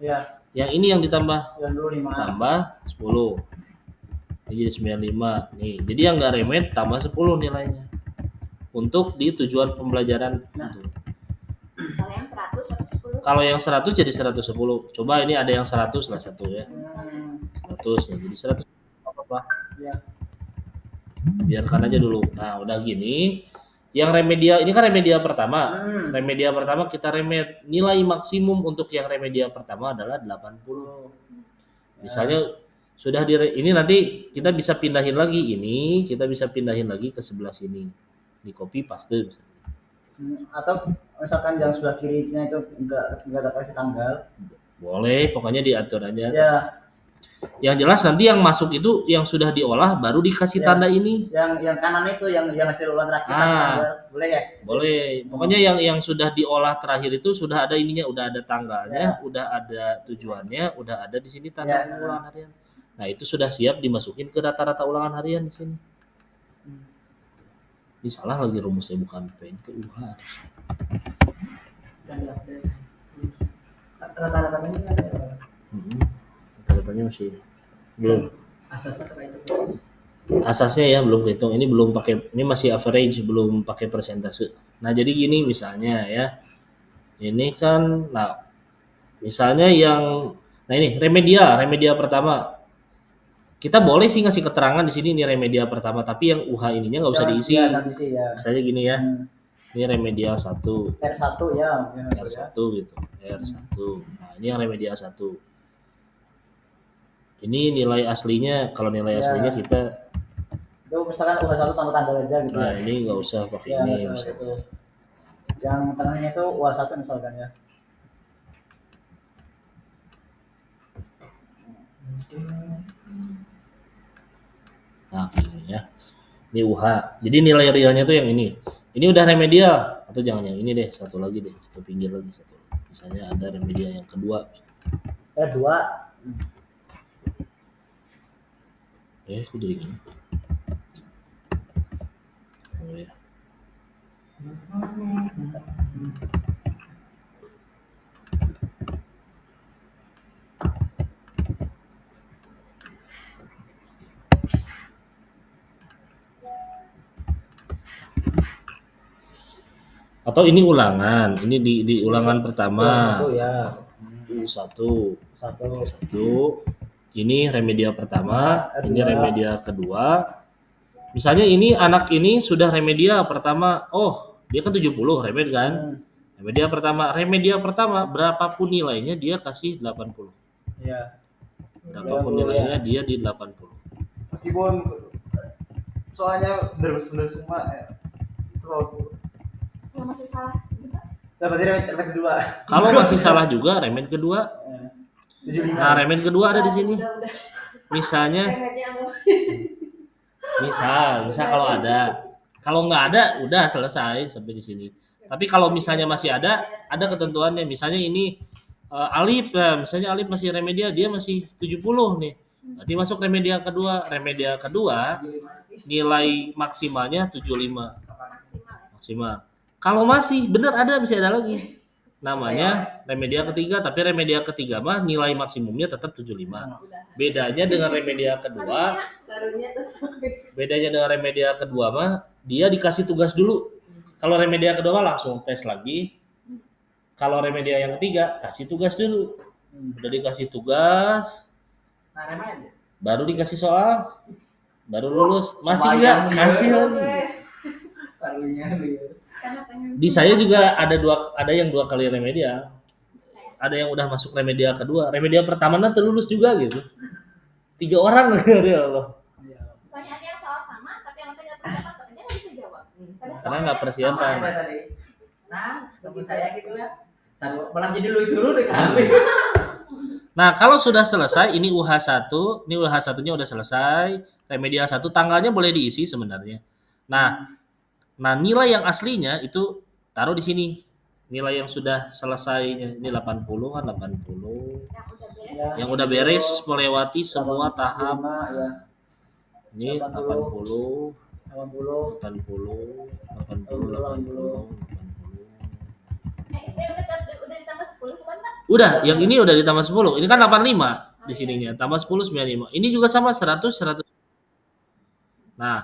Speaker 4: Ya.
Speaker 1: Yang ini yang ditambah
Speaker 4: 95.
Speaker 1: tambah 10. Ini jadi 95 nih. Jadi yang nggak remed tambah 10 nilainya. Untuk di tujuan pembelajaran.
Speaker 5: Kalau yang 100, 110.
Speaker 1: Kalau yang 100 jadi 110. Coba ini ada yang 100 lah satu ya. 100 ya. Jadi 100 apa-apa.
Speaker 4: Ya.
Speaker 1: Biarkan aja dulu. Nah, udah gini. Yang remedia ini kan remedia pertama. Remedia pertama kita remed. Nilai maksimum untuk yang remedia pertama adalah 80. Misalnya sudah ini nanti kita bisa pindahin lagi ini, kita bisa pindahin lagi ke sebelah sini. Di copy paste misalnya.
Speaker 4: Atau misalkan yang sebelah kirinya itu enggak ada kasih tanggal.
Speaker 1: Boleh, pokoknya diatur aja.
Speaker 4: Ya.
Speaker 1: Yang jelas nanti yang masuk itu yang sudah diolah baru dikasih tanda ini.
Speaker 4: Yang kanan itu yang hasil ulang terakhir tanggal. Boleh ya?
Speaker 1: Boleh. Pokoknya yang sudah diolah terakhir itu sudah ada ininya, udah ada tanggalnya, udah ada tujuannya, udah ada di sini tanda ulangan harian. Nah, itu sudah siap dimasukin ke rata-rata ulangan harian di sini. Ini salah lagi rumusnya, bukan PNTUH.
Speaker 2: Rata-ratanya ini ada.
Speaker 1: Rata-ratanya masih belum.
Speaker 2: Asasnya terkait itu.
Speaker 1: Asasnya ya belum hitung. Ini belum pakai, ini masih average, belum pakai persentase. Nah, jadi gini misalnya ya. Ini kan misalnya ini remedia pertama. Kita boleh sih ngasih keterangan di sini ini remedia pertama, tapi yang UH ininya nggak usah diisi. Misalnya gini ya. Ini remedia 1.
Speaker 4: R1 ya.
Speaker 1: R1 gitu. R1. Nah, ini yang remedia 1. Ini nilai aslinya, kalau nilai aslinya kita
Speaker 4: itu misalkan UH1 tambah tanggal aja gitu.
Speaker 1: Nah, ini nggak usah pakai ini misalnya.
Speaker 4: Yang tengahnya itu UH1 misalkan ya.
Speaker 1: Nah, gini ya. Ini UH. Jadi nilai realnya tuh yang ini. Ini udah remedia atau jangan yang ini deh, satu lagi deh, satu pinggir lagi satu. Misalnya ada remedia yang kedua.
Speaker 4: Dua.
Speaker 1: Kok jadi gini? Oh ya. Atau ini ulangan, ini di ulangan pertama. Satu. Ini remedia pertama, ini remedia kedua. Misalnya ini anak ini sudah remedia pertama, dia kan 70 remed kan. Remedia pertama berapapun nilainya dia kasih 80.
Speaker 4: Iya.
Speaker 1: Berapapun nilainya dia di 80.
Speaker 4: Meskipun soalnya bener-bener semua
Speaker 5: Kalau masih salah juga.
Speaker 4: berarti remed kedua.
Speaker 1: Kalau masih salah juga remed kedua.
Speaker 4: 75.
Speaker 1: Nah, remed kedua ada di sini. Misalnya misal kalau ada. Kalau nggak ada udah selesai sampai di sini. Tapi kalau misalnya masih ada ketentuannya. Misalnya ini Alif, misalnya Alif masih remedia, dia masih 70 nih. Berarti masuk remedia kedua. Remedia kedua nilai maksimalnya 75. Maksimal. Kalau masih ada lagi. namanya remedia ketiga, tapi remedia ketiga mah nilai maksimumnya tetap 75. Bedanya dengan remedia kedua, mah dia dikasih tugas dulu. Kalau remedia kedua mah langsung tes lagi. Kalau remedia yang ketiga kasih tugas dulu. Udah dikasih tugas,
Speaker 2: Nah, remnya
Speaker 1: baru dikasih soal, baru lulus. Masih enggak kasih lagi.
Speaker 2: karunya
Speaker 1: Di saya juga ada yang 2 kali remedia. Ada yang udah masuk remedia kedua. Remedia pertama nanti lulus juga gitu. 3 orang ya Allah.
Speaker 5: Soalnya ada yang soal sama tapi yang nggak persiapan tapi dia nggak bisa jawab.
Speaker 1: Karena nggak persiapan.
Speaker 2: tadi. Nah, bagi saya gitu ya. Saya malah jadi lu itu dulu deh kan.
Speaker 1: Nah, kalau sudah selesai, ini UH1, ini UH1-nya udah selesai, remedia 1 tanggalnya boleh diisi sebenarnya. Nah, nilai yang aslinya itu taruh di sini. Nilai yang sudah selesai ini 80 kan 80. Yang udah beres melewati semua tahap.
Speaker 4: Ya.
Speaker 1: Ini 80,
Speaker 4: 80.
Speaker 1: 80, 80.
Speaker 5: Udah ditambah 10 bukan Pak?
Speaker 1: Udah, yang ini udah ditambah 10. Ini kan 85 di sininya. Tambah 10 95. Ini juga sama 100. Nah,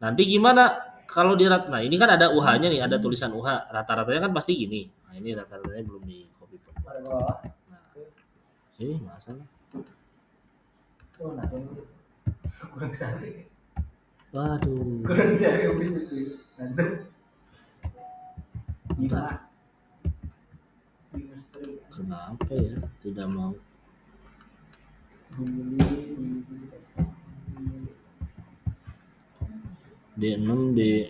Speaker 1: nanti gimana kalau nah ini kan ada UH-nya nih, ada tulisan UH. Rata-ratanya kan pasti gini. Nah, ini rata-ratanya belum di copy. Nah, ini masalah.
Speaker 2: Oh, nah ini kurang sehari.
Speaker 1: Waduh.
Speaker 2: Kurang sehari habis itu. Nanti.
Speaker 1: Bentar. Kenapa ya tidak mau? D6 D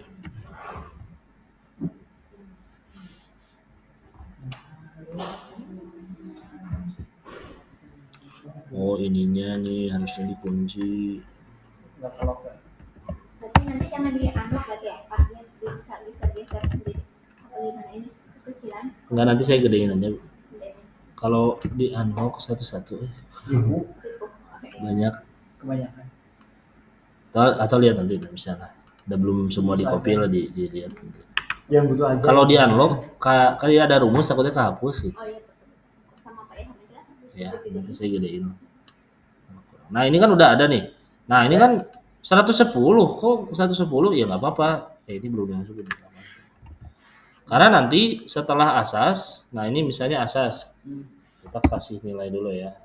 Speaker 1: Oh ininya nih harusnya dikunci.
Speaker 2: Enggak kelok ya.
Speaker 5: Berarti nanti jangan di-unlock lagi ya Pak, dia bisa geser sendiri. Apa gimana ini kecilan?
Speaker 1: Enggak, nanti saya gedein aja. Kalau di unlock satu-satu banyak
Speaker 2: Kebanyakan.
Speaker 1: atau lihat nanti bisa lah. Udah belum semua di copy lah dilihat.
Speaker 4: Yang butuh aja.
Speaker 1: Kalau di unlock kali ada rumus takutnya kehapus gitu.
Speaker 5: Oh iya betul. Sama Pak Ilham aja.
Speaker 1: Ya, nanti saya gedein. Nah, ini kan udah ada nih. Nah, ini kan 110. Kok 110? Ya nggak apa-apa. Ini belum dimasukin. Karena nanti setelah asas, nah ini misalnya asas. Kita kasih nilai dulu ya.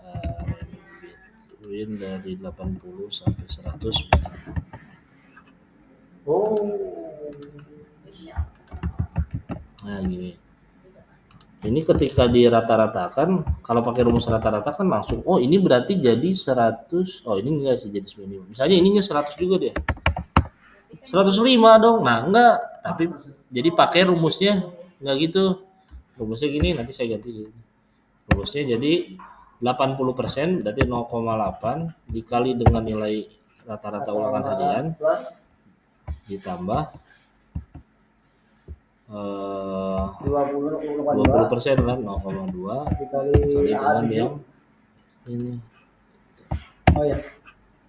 Speaker 1: Win dari 80 sampai 100.
Speaker 4: Oh.
Speaker 1: Nah, gini. Ini ketika dirata-ratakan, kalau pakai rumus rata-rata kan langsung, oh ini berarti jadi 100, oh ini enggak sih jadi minimum. Misalnya ininya 100 juga dia. 105 dong, nah enggak, tapi jadi pakai rumusnya, enggak gitu. Rumusnya gini, nanti saya ganti. Rumusnya jadi 80% berarti 0,8 dikali dengan nilai rata-rata ulangan harian,
Speaker 4: plus
Speaker 1: ditambah
Speaker 4: 20%
Speaker 1: kan 0,2
Speaker 4: dikali
Speaker 1: kali dengan
Speaker 4: A7.
Speaker 1: yang ini.
Speaker 4: Oh ya,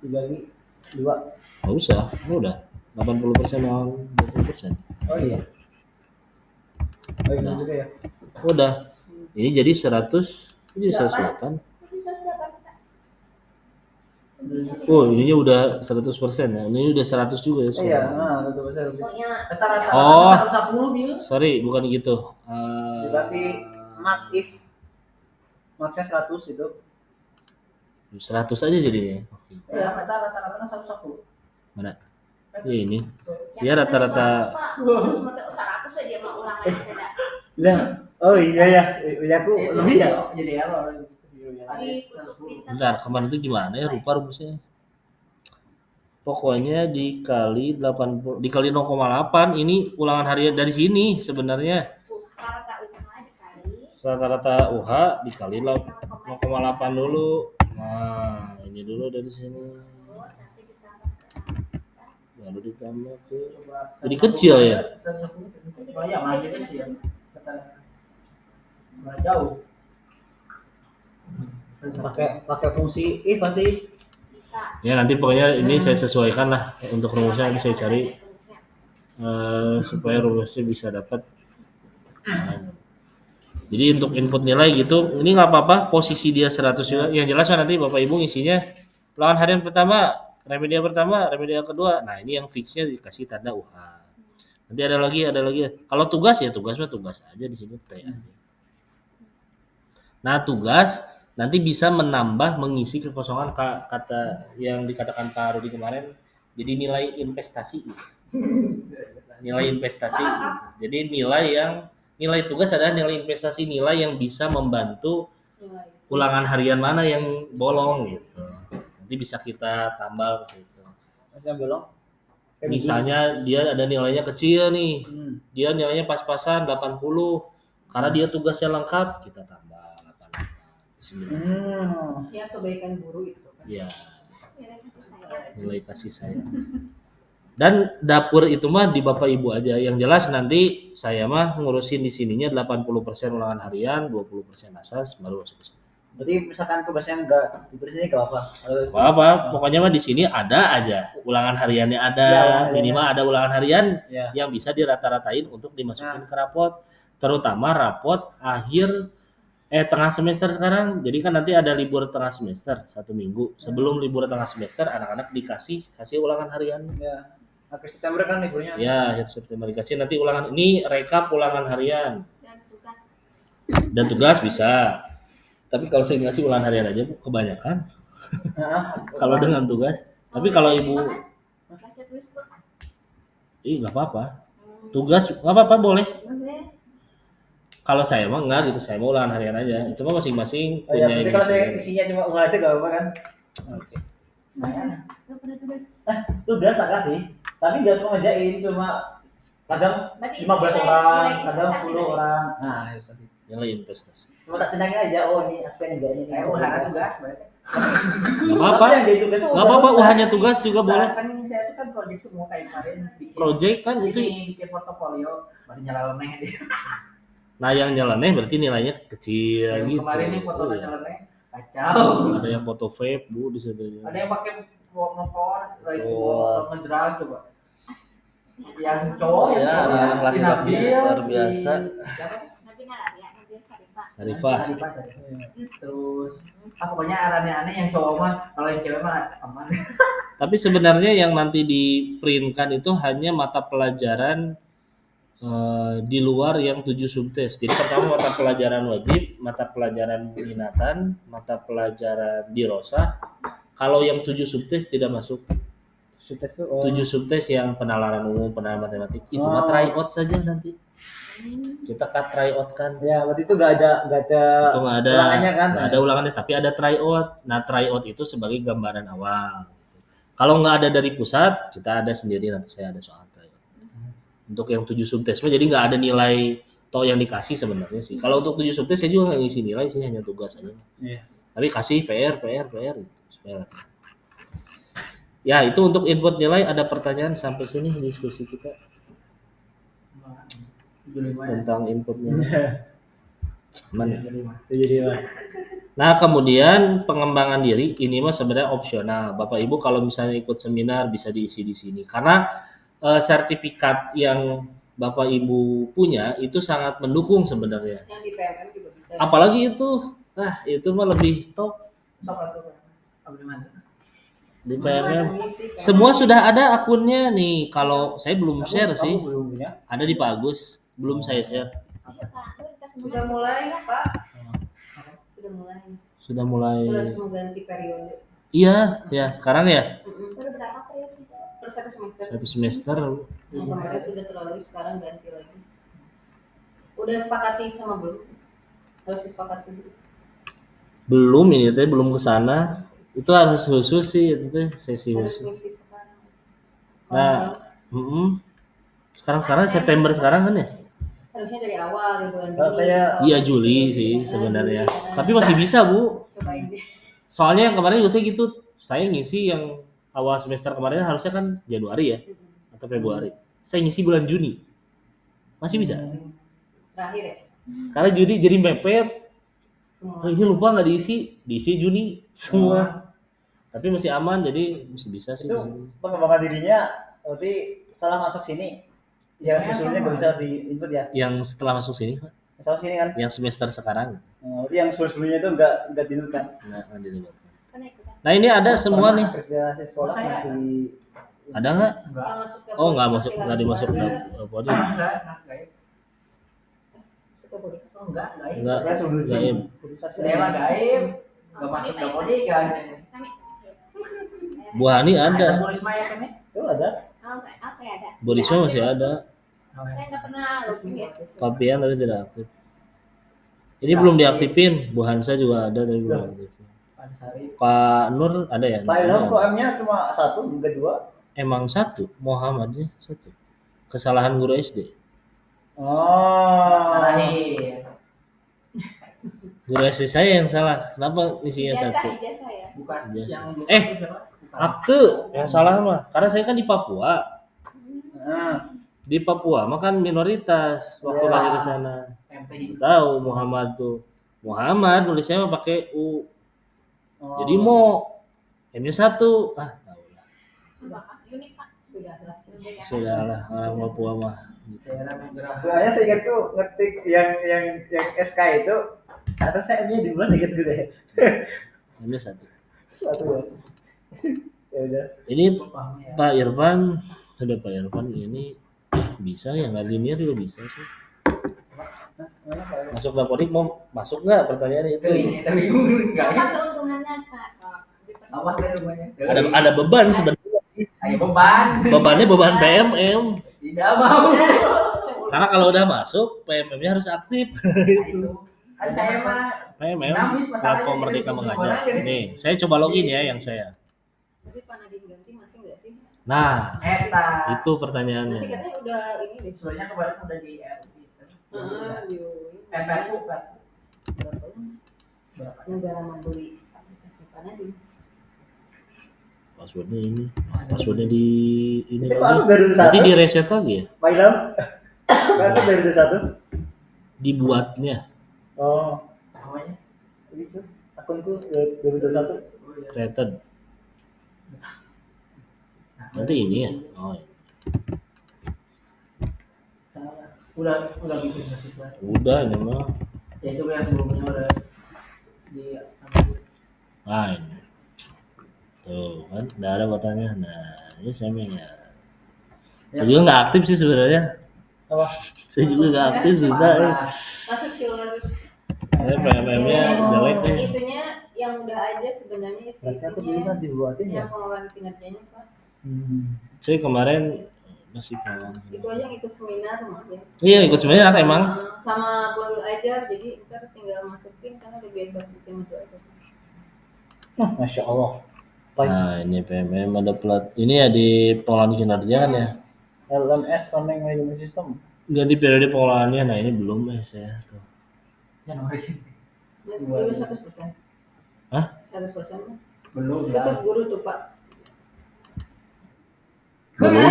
Speaker 4: dibagi 2.
Speaker 1: Nggak usah, udah 80% lawan 20%.
Speaker 4: Oh iya. Oh iya
Speaker 1: Nah.
Speaker 4: juga ya.
Speaker 1: Udah. Ini jadi 100, ini 108. Oh, ininya udah 100% ya. Ini udah 100 juga ya.
Speaker 4: Iya, nah, betul betul.
Speaker 5: Pokoknya
Speaker 2: Rata-rata
Speaker 1: Oh.
Speaker 2: 110 bil.
Speaker 1: Sorry, bukan gitu.
Speaker 4: Dikasih max if maxnya 100 itu.
Speaker 1: 100 aja jadinya.
Speaker 2: Ya, rata-rata 110.
Speaker 1: Mana? Ya ini. Ya rata-rata
Speaker 5: 100 aja mau ulang lagi tidak.
Speaker 4: Lah, oh iya ya. Ya aku lebih ya.
Speaker 2: Jadi error.
Speaker 1: bentar, kemarin itu gimana ya, lupa rumusnya. Pokoknya dikali 80 dikali 0,8 ini ulangan harian dari sini sebenarnya. Rata-rata UH dikali 0,8 dulu. Nah, ini dulu dari sini. Baru ditambah ke jadi kecil ya.
Speaker 2: 110. Banyak malah jadi kecil. Malah jauh.
Speaker 4: Pakai fungsi if nanti.
Speaker 1: Ya nanti pokoknya ini saya sesuaikan lah untuk rumusnya, nanti saya cari supaya rumusnya bisa dapat. Jadi untuk input nilai gitu, ini nggak apa-apa, posisi dia 100 juga. Yang jelas nanti Bapak Ibu ngisinya ulangan harian pertama, remedial kedua. Nah, ini yang fixnya dikasih tanda UH. Nanti ada lagi. Kalau tugas ya tugas aja di sini T aja. Nah, tugas nanti bisa menambah mengisi kekosongan kata yang dikatakan Pak Rudi kemarin. Jadi nilai investasi. Nilai investasi. Gitu. Jadi nilai tugas adalah nilai investasi, nilai yang bisa membantu ulangan harian mana yang bolong gitu. Nanti bisa kita tambal ke situ.
Speaker 4: Yang bolong.
Speaker 1: Misalnya dia ada nilainya kecil nih. Dia nilainya pas-pasan 80. Karena dia tugasnya lengkap, kita tambah 88.
Speaker 3: Ya kebaikan guru itu kan.
Speaker 1: Ya, nilai kasih saya. Dan dapur itu mah di Bapak Ibu aja. Yang jelas nanti saya mah ngurusin di sininya 80% ulangan harian, 20% asas baru masuk ke sini.
Speaker 4: Berarti misalkan tugasnya enggak ditulis ini enggak apa?
Speaker 1: Apa? Pokoknya mah di sini ada aja ulangan hariannya ada, minimal ada ulangan harian yang bisa dirata-ratain untuk dimasukin ke rapot. Terutama rapot akhir tengah semester sekarang. Jadi kan nanti ada libur tengah semester 1 minggu. Sebelum libur tengah semester anak-anak dikasih hasil ulangan harian.
Speaker 4: Ya. Akhir September kan liburnya.
Speaker 1: Ya, akhir September dikasih nanti ulangan. Ini rekap ulangan harian. Dan tugas bisa. Tapi kalau saya ngasih ulangan harian aja Bu, kebanyakan. Kalau dengan tugas. Tapi kalau Ibu nggak apa-apa. Tugas nggak apa-apa boleh. Kalau saya mah enggak gitu, saya mau ulangan harian aja. Itu mah masing-masing punya.
Speaker 4: Jadi kalau saya isinya cuma ulang aja enggak apa-apa kan? Oke. Tugas tak kasih, tapi enggak semua ngerjain, cuma kadang 15 orang, kadang 10 orang. Nah, investasi.
Speaker 1: Nilai investasi.
Speaker 4: Cuma tak cenangin aja, oh ini aspek ini.
Speaker 2: Saya ulangan tugas berarti.
Speaker 1: Enggak apa-apa. Enggak apa-apa, hanya tugas juga boleh.
Speaker 2: Kan saya itu kan project semua kayak kemarin.
Speaker 1: Project kan itu
Speaker 2: bikin portofolio, baru nyeleneh dia.
Speaker 1: Nah, yang nyeleneh berarti nilainya kecil gitu.
Speaker 2: Kemarin nih foto nyeleneh kacau.
Speaker 1: Ada yang foto vape Bu di situ.
Speaker 2: Ada yang pakai motor, lagi ngedrag coba. Yang cowok
Speaker 1: ya, anak laki-laki luar biasa. Sarifah.
Speaker 2: Terus pokoknya aneh-aneh yang cowok mah, kalau yang cewek mah aman.
Speaker 1: Tapi sebenarnya yang nanti di printkan itu hanya mata pelajaran di luar yang 7 subtes. Jadi pertama mata pelajaran wajib, mata pelajaran minatan, mata pelajaran dirosah. Kalau yang 7 subtes tidak masuk. 7 subtes yang penalaran umum, penalaran matematik itu mah try out saja nanti. Kita try out kan.
Speaker 4: Ya, waktu itu enggak ada
Speaker 1: itu enggak ada
Speaker 4: ulangannya kan.
Speaker 1: Enggak ada ulangannya, tapi ada try out. Nah, try out itu sebagai gambaran awal. Kalau enggak ada dari pusat, kita ada sendiri, nanti saya ada soal try out. Untuk yang 7 subtes jadi enggak ada nilai toh yang dikasih sebenarnya sih. Kalau untuk 7 subtes saya juga enggak ngisi nilai sih, hanya tugas aja.
Speaker 4: Iya.
Speaker 1: Tapi kasih PR gitu supaya latihan. Ya, itu untuk input nilai. Ada pertanyaan sampai sini diskusi kita tentang input nilai. Mana? Nah, kemudian pengembangan diri ini mah sebenarnya opsional. Bapak Ibu kalau misalnya ikut seminar bisa diisi di sini. Karena sertifikat yang Bapak Ibu punya itu sangat mendukung sebenarnya.
Speaker 3: Yang di PMM juga bisa.
Speaker 1: Apalagi itu mah lebih top. Di PMM semua sudah ada akunnya nih. Kalau saya belum share sih, ada di Pak Agus, belum saya share.
Speaker 3: Sudah mulai Pak. Sudah mulai semua ganti periode.
Speaker 1: Iya ya sekarang ya.
Speaker 5: Berapa periode?
Speaker 3: Per 1 semester.
Speaker 1: 1 semester.
Speaker 3: Kemarin sudah terlalu, sekarang ganti lagi. Udah sepakati sama belum? Harus sepakati dulu.
Speaker 1: Belum ini teh belum ke sana. Itu harus khusus sih itu teh sesi khusus. Nah, sekarang September sekarang kan ya?
Speaker 3: Harusnya dari awal gitu kan.
Speaker 1: Iya Juli sih sebenarnya. Tapi masih bisa Bu.
Speaker 3: Cobain deh.
Speaker 1: Soalnya yang kemarin juga saya gitu. Saya ngisi yang awal semester kemarin harusnya kan Januari ya atau Februari. Saya ngisi bulan Juni. Masih bisa.
Speaker 3: Terakhir ya.
Speaker 1: Karena Juni jadi mepet.
Speaker 3: Semua.
Speaker 1: Ini lupa nggak diisi Juni semua. Tapi masih aman jadi masih bisa sih.
Speaker 4: Itu pengembangan dirinya berarti setelah masuk sini yang susulnya nggak bisa di input ya?
Speaker 1: Yang setelah masuk sini Pak?
Speaker 4: Asal sini kan.
Speaker 1: Yang semester sekarang.
Speaker 4: Itu yang sebelumnya itu enggak dilukan.
Speaker 1: Nggak dilibatkan.
Speaker 5: Karena ikutan.
Speaker 1: Nah ini ada semua nih.
Speaker 4: Akreditasi sekolah di
Speaker 1: Ada nggak?
Speaker 3: Enggak.
Speaker 5: Yang masuk ke
Speaker 1: Oh nggak
Speaker 5: poli
Speaker 1: masuk,
Speaker 5: pasti
Speaker 1: nggak
Speaker 5: harus
Speaker 1: dimasuk
Speaker 5: ada.
Speaker 1: ke poli.
Speaker 2: Enggak.
Speaker 3: Masuk ke poli.
Speaker 2: Oh, enggak.
Speaker 1: Enggak.
Speaker 4: ya sebelum
Speaker 1: Gaib.
Speaker 2: Saya mah gaib. Enggak masuk ke poli kan.
Speaker 5: Sami.
Speaker 1: Bu Hani ada.
Speaker 2: Bu Risma ya kan ya?
Speaker 4: itu ada.
Speaker 5: Oh, saya ada.
Speaker 1: Bu Risma masih ada.
Speaker 5: Saya nggak pernah login ya.
Speaker 1: Papian tapi tidak aktif. Ini belum diaktifin. Bu Hansa juga ada tapi belum aktifin.
Speaker 2: Ansari.
Speaker 1: Pak Nur ada ya?
Speaker 4: Pak Ilham kok
Speaker 1: Ada.
Speaker 4: M-nya cuma 1 enggak 2.
Speaker 1: Emang satu. Muhammadnya satu. Kesalahan guru SD.
Speaker 4: Oh.
Speaker 2: Terakhir.
Speaker 1: Guru SD saya yang salah. Kenapa ngisinya satu?
Speaker 5: Ijazah ya.
Speaker 2: Bukan
Speaker 1: Ijazah.
Speaker 2: yang dua
Speaker 1: Eh,
Speaker 2: itu siapa? Bukan.
Speaker 1: Akte yang salah mah. Karena saya kan di Papua.
Speaker 4: Nah,
Speaker 1: Di Papua mah kan minoritas waktu
Speaker 4: Ya.
Speaker 1: lahir di sana.
Speaker 2: MTI.
Speaker 1: Tahu Muhammad tuh. Muhammad nulisnya mah pakai U.
Speaker 4: oh.
Speaker 1: Jadi mau M-nya satu. Ah, tahu lah.
Speaker 5: Sudah unik Pak. Sudah lah.
Speaker 1: Sudahlah orang Papua mah.
Speaker 2: Daerah Menggerak.
Speaker 4: Soalnya saya ingat tuh ngetik yang SK itu atas saya M-nya di bulan dikit gitu ya.
Speaker 1: M-nya satu.
Speaker 4: Satu ya. Ya udah.
Speaker 1: Ini
Speaker 2: Paham ya.
Speaker 1: Pak Irfan, ada Pak Irfan ini bisa ya nggak linear juga bisa sih.
Speaker 4: Mana Pak Ilham?
Speaker 1: Masuk Dapodik mau masuk nggak pertanyaan
Speaker 2: Itu
Speaker 1: itu?
Speaker 2: ini tapi enggak ya.
Speaker 5: Apa keuntungannya Pak?
Speaker 2: Awas ya rumahnya.
Speaker 1: Ada beban sebenarnya.
Speaker 2: Ayo beban.
Speaker 1: Bebannya beban PMM.
Speaker 2: Tidak mau.
Speaker 1: Karena kalau udah masuk PMM-nya harus aktif.
Speaker 2: Itu. Kan saya mah
Speaker 1: PMM
Speaker 2: Dinamis masalahnya,
Speaker 1: platform
Speaker 2: jadi
Speaker 1: Merdeka
Speaker 2: itu
Speaker 1: Mengajar.
Speaker 2: gimana gitu.
Speaker 1: Nih, saya coba login ya yang saya.
Speaker 3: Tapi Pak Nadiem ganti masih nggak sih?
Speaker 1: Nah,
Speaker 2: eta.
Speaker 1: itu
Speaker 3: Masih
Speaker 1: pertanyaannya.
Speaker 3: katanya udah ini deh.
Speaker 2: Sebenarnya kemarin udah di
Speaker 3: Yo.
Speaker 2: Perpu.
Speaker 3: Negara mau beli aplikasi Pak Nadiem.
Speaker 1: Passwordnya ini. Passwordnya di ini
Speaker 4: Itu kok
Speaker 1: lagi.
Speaker 4: aku dari
Speaker 1: Nanti
Speaker 4: satu.
Speaker 1: di reset lagi ya.
Speaker 4: Pak Ilham. Kan aku dari satu.
Speaker 1: Dibuatnya
Speaker 4: Oh,
Speaker 2: Namanya.
Speaker 4: itu akunku 2021.
Speaker 2: Oh, iya.
Speaker 1: created. Nanti ini ya. Oh, iya.
Speaker 2: Salah. Udah bikin mahasiswa.
Speaker 1: Udah ini mah.
Speaker 2: Ya itu yang sebelumnya udah di
Speaker 1: Nah, ini. Tuh kan, udah ada fotonya. Nah, ini saya ya. Saya juga nggak aktif sih sebenarnya.
Speaker 4: Apa?
Speaker 1: Saya juga nggak aktif susah.
Speaker 3: Masuk skill masuk.
Speaker 1: Saya PMM-nya jelek nih.
Speaker 3: Itunya yang udah aja sebenarnya sih.
Speaker 4: Berarti aku dulu kan dibuatin ya.
Speaker 3: Yang pengelolaan kinerjanya Pak.
Speaker 1: Saya kemarin masih kawan.
Speaker 3: Itu aja yang ikut seminar mah ya.
Speaker 1: Iya ikut seminar emang.
Speaker 3: Sama boleh ajar jadi ntar tinggal masukin karena udah biasa bikin itu aja.
Speaker 4: Masya Allah. Baik.
Speaker 1: Nah ini PMM ada plat. Ini ya di pengelolaan kinerja kan ya.
Speaker 4: LMS Learning Management System.
Speaker 1: Ganti periode pengelolaannya. Nah ini belum saya tuh.
Speaker 2: Januari.
Speaker 3: Guru 100%.
Speaker 1: Hah?
Speaker 3: 100% Mas.
Speaker 2: Belum
Speaker 3: Tetap guru tuh Pak.
Speaker 1: Belum.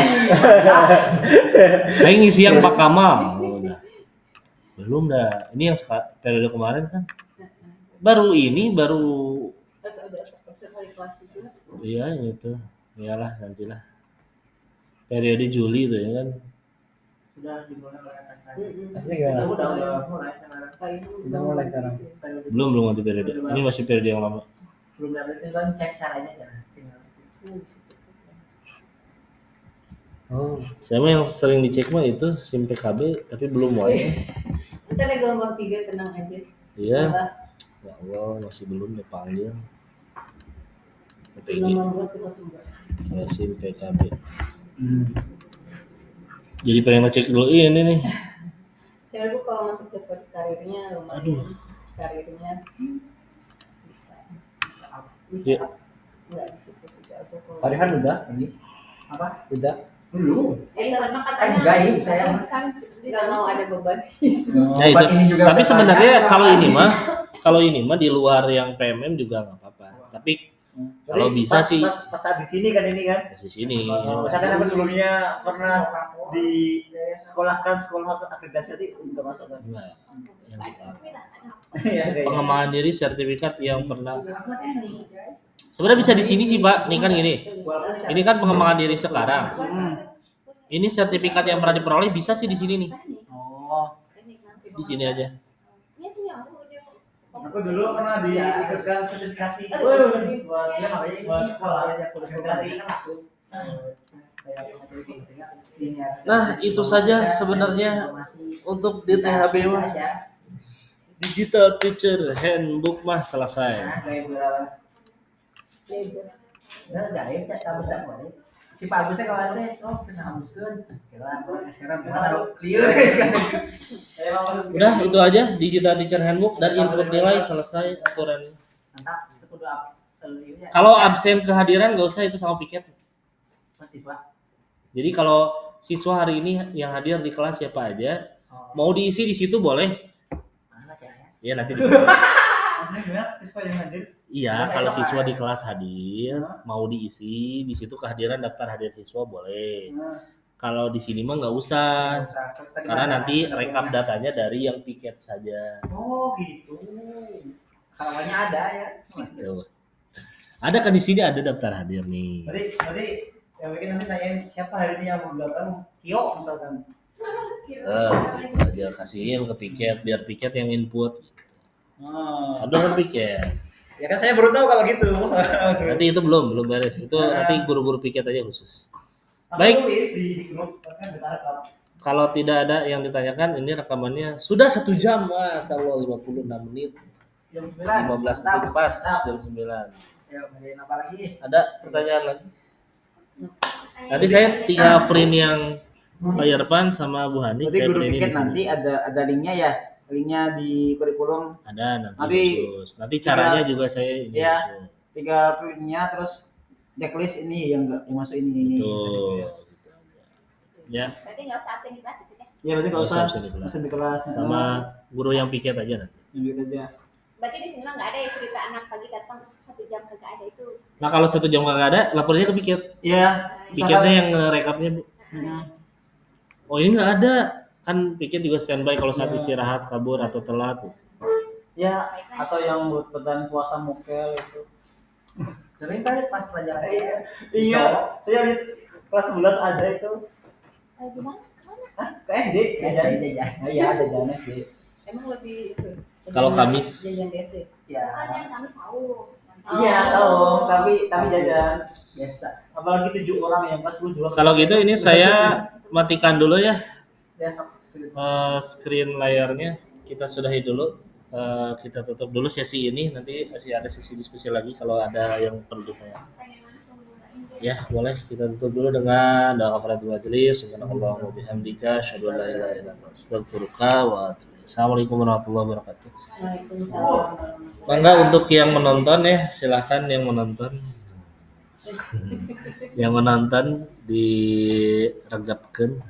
Speaker 1: Saya ngisi yang Pak Kamal. Oh, udah. Belum dah. Ini yang periode kemarin kan. Baru
Speaker 3: Terus ada observasi kelas itu.
Speaker 1: iya yang itu. Iyalah nantilah. Periode Juli itu ya kan.
Speaker 2: Sudah dimulai oleh atas lagi.
Speaker 4: Asli gimana?
Speaker 2: Udah mulai sekarang.
Speaker 3: Pak itu
Speaker 4: Udah mulai sekarang.
Speaker 1: Belum ganti periode. Ini masih periode yang lama.
Speaker 2: Belum dapat itu kan cek caranya aja. Tinggal.
Speaker 4: Oh.
Speaker 1: Saya mah yang sering dicek mah itu SIM PKB tapi belum wae.
Speaker 3: Ntar ada gelombang 3 tenang aja.
Speaker 1: Iya.
Speaker 3: Salah.
Speaker 1: Ya Allah masih belum dipanggil. PPG
Speaker 3: Gelombang 2 kita tunggu.
Speaker 1: kalau SIM PKB. Jadi pengen ngecek dulu ini nih.
Speaker 3: Saya ragu kalau masuk ke karirnya lumayan.
Speaker 1: Aduh.
Speaker 3: Karirnya bisa. Bisa.
Speaker 1: Ya.
Speaker 3: Enggak di situ juga aja kalau.
Speaker 4: Parihan udah ini.
Speaker 2: Apa?
Speaker 4: Udah.
Speaker 2: Belum.
Speaker 3: Karena
Speaker 2: Kan gaib saya mah.
Speaker 3: kan nggak mau ada beban.
Speaker 1: Nah itu.
Speaker 2: Ini juga
Speaker 1: Tapi
Speaker 2: bertanya,
Speaker 1: sebenarnya
Speaker 2: apa?
Speaker 1: kalau ini mah di luar yang PMM juga nggak apa-apa. Tapi kalau
Speaker 4: Jadi
Speaker 1: bisa
Speaker 4: pas,
Speaker 1: sih
Speaker 4: pas saat di sini kan ini kan.
Speaker 1: di sini.
Speaker 4: Misalkan aku sebelumnya pernah di sekolahkan sekolah akreditasi tadi udah masuk kan.
Speaker 1: Enggak. Yang sekarang.
Speaker 4: Iya kayak.
Speaker 1: Pengembangan diri sertifikat yang pernah. Sebenarnya bisa di sini sih Pak. Nih kan gini. Ini kan pengembangan diri sekarang. Ini sertifikat yang pernah diperoleh bisa sih di sini nih.
Speaker 4: Oh.
Speaker 3: Itu
Speaker 1: Di sini aja.
Speaker 3: Ini tuh yang aku dia.
Speaker 4: Aku dulu pernah diikutkan sertifikasi
Speaker 2: buat dia makanya
Speaker 4: buat sekolah
Speaker 2: ya
Speaker 4: sertifikasi.
Speaker 2: masuk.
Speaker 1: Nah, itu saja sebenarnya untuk di THB mah. Digital Teacher Handbook mah selesai.
Speaker 2: Nah, kayak berapa? Ya, gaib tak tahu tak boleh. Si Pak Agusnya kawan teh, oh kena hapuskeun. Sekarang liur sekarang.
Speaker 1: Udah itu aja Digital Teacher Handbook dan input nilai selesai aturan.
Speaker 2: Mantap, itu kudu liurnya.
Speaker 1: Kalau absen kehadiran nggak usah itu sama piket.
Speaker 2: Siswa.
Speaker 1: Jadi kalau siswa hari ini yang hadir di kelas siapa aja, mau diisi di situ boleh.
Speaker 2: Mana ya?
Speaker 1: Iya nanti.
Speaker 4: Maksudnya gimana? Siswa yang hadir?
Speaker 1: Iya, kalau siswa di kelas hadir, mau diisi di situ kehadiran daftar hadir siswa boleh. Kalau di sini mah nggak usah, karena nanti rekap datanya dari yang piket saja.
Speaker 4: Oh gitu.
Speaker 2: Harapannya ada ya.
Speaker 1: Gitu. Ada kan di sini ada daftar hadir nih.
Speaker 4: Berarti yang mungkin nanti nanyain siapa hari ini yang mau datang, Kio misalkan.
Speaker 1: Gitu aja kasihin ke piket biar piket yang input. Ada kan piket.
Speaker 4: Ya kan saya baru tahu kalau gitu.
Speaker 1: Nanti itu belum beres. Itu nanti guru-guru piket aja khusus.
Speaker 4: Aku
Speaker 1: Baik.
Speaker 4: tulis di grup kan kita.
Speaker 1: Kalau tidak ada yang ditanyakan, ini rekamannya sudah 1 jam. Masya Allah 56 menit.
Speaker 2: Jam 9.
Speaker 1: 15 menit pas jam 9.
Speaker 2: Ya, ngadain apa lagi?
Speaker 1: Ada pertanyaan lagi? Nanti saya tinggal print yang layar depan sama Bu Hani.
Speaker 4: Berarti
Speaker 1: Saya
Speaker 4: guru
Speaker 1: print
Speaker 4: piket
Speaker 1: di sini.
Speaker 4: nanti ada linknya ya, linknya di kurikulum.
Speaker 1: Ada nanti
Speaker 4: Nanti-
Speaker 1: khusus. Nanti caranya juga saya ini
Speaker 4: Ya.
Speaker 1: khusus.
Speaker 4: 3 linknya terus checklist ini yang enggak yang masuk ini.
Speaker 1: Betul. Gitu aja. Ya,
Speaker 5: Berarti nggak usah absen di kelas gitu ya?
Speaker 4: Ya berarti nggak
Speaker 1: nggak
Speaker 4: usah
Speaker 1: absen di kelas.
Speaker 4: absen di kelas.
Speaker 1: Sama guru yang piket aja nanti.
Speaker 4: yang gitu aja.
Speaker 5: Berarti di sini mah nggak ada ya cerita anak pagi datang terus 1 jam kagak ada itu.
Speaker 1: Nah kalau 1 jam kagak ada, lapornya ke piket.
Speaker 4: Ya.
Speaker 1: Piketnya yang ngerekapnya Bu.
Speaker 4: Hmm.
Speaker 1: Oh ini nggak ada. Kan piket juga standby kalau saat istirahat, kabur atau telat. Gitu.
Speaker 4: Ya, atau yang buat bertahan puasa mukel itu.
Speaker 2: Sering kali pas pelajaran.
Speaker 4: Iya, saya di kelas 11 ada itu.
Speaker 5: Gimana? Kemana?
Speaker 4: Hah? Ke SD,
Speaker 2: Jajan.
Speaker 4: Oh, iya, ada jajan SD.
Speaker 3: Emang lebih itu.
Speaker 1: Kalau Kamis.
Speaker 3: Jajan di SD.
Speaker 2: Ya,
Speaker 5: Kan yang kami sahur.
Speaker 4: Iya, saung, tapi jajan.
Speaker 2: biasa.
Speaker 4: Apalagi 7 orang yang kelas 2.
Speaker 1: Kalau gitu ini saya matikan dulu ya
Speaker 2: Biasa.
Speaker 1: screen layarnya. Kita sudahi dulu. Kita tutup dulu sesi ini. Nanti masih ada sesi diskusi lagi kalau ada yang perlu ditanya.
Speaker 5: Pengen langsung ngulain.
Speaker 1: Ya boleh kita tutup dulu dengan doa kafaratul majelis. Subhanallah wa bihamdika asyhadu an la ilaha illa anta astaghfiruka wa atubu ilaik. Assalamualaikum warahmatullahi wabarakatuh.
Speaker 3: Waalaikumsalam.
Speaker 1: Bangga untuk yang menonton ya, silakan yang menonton. Yang menonton diregapkeun.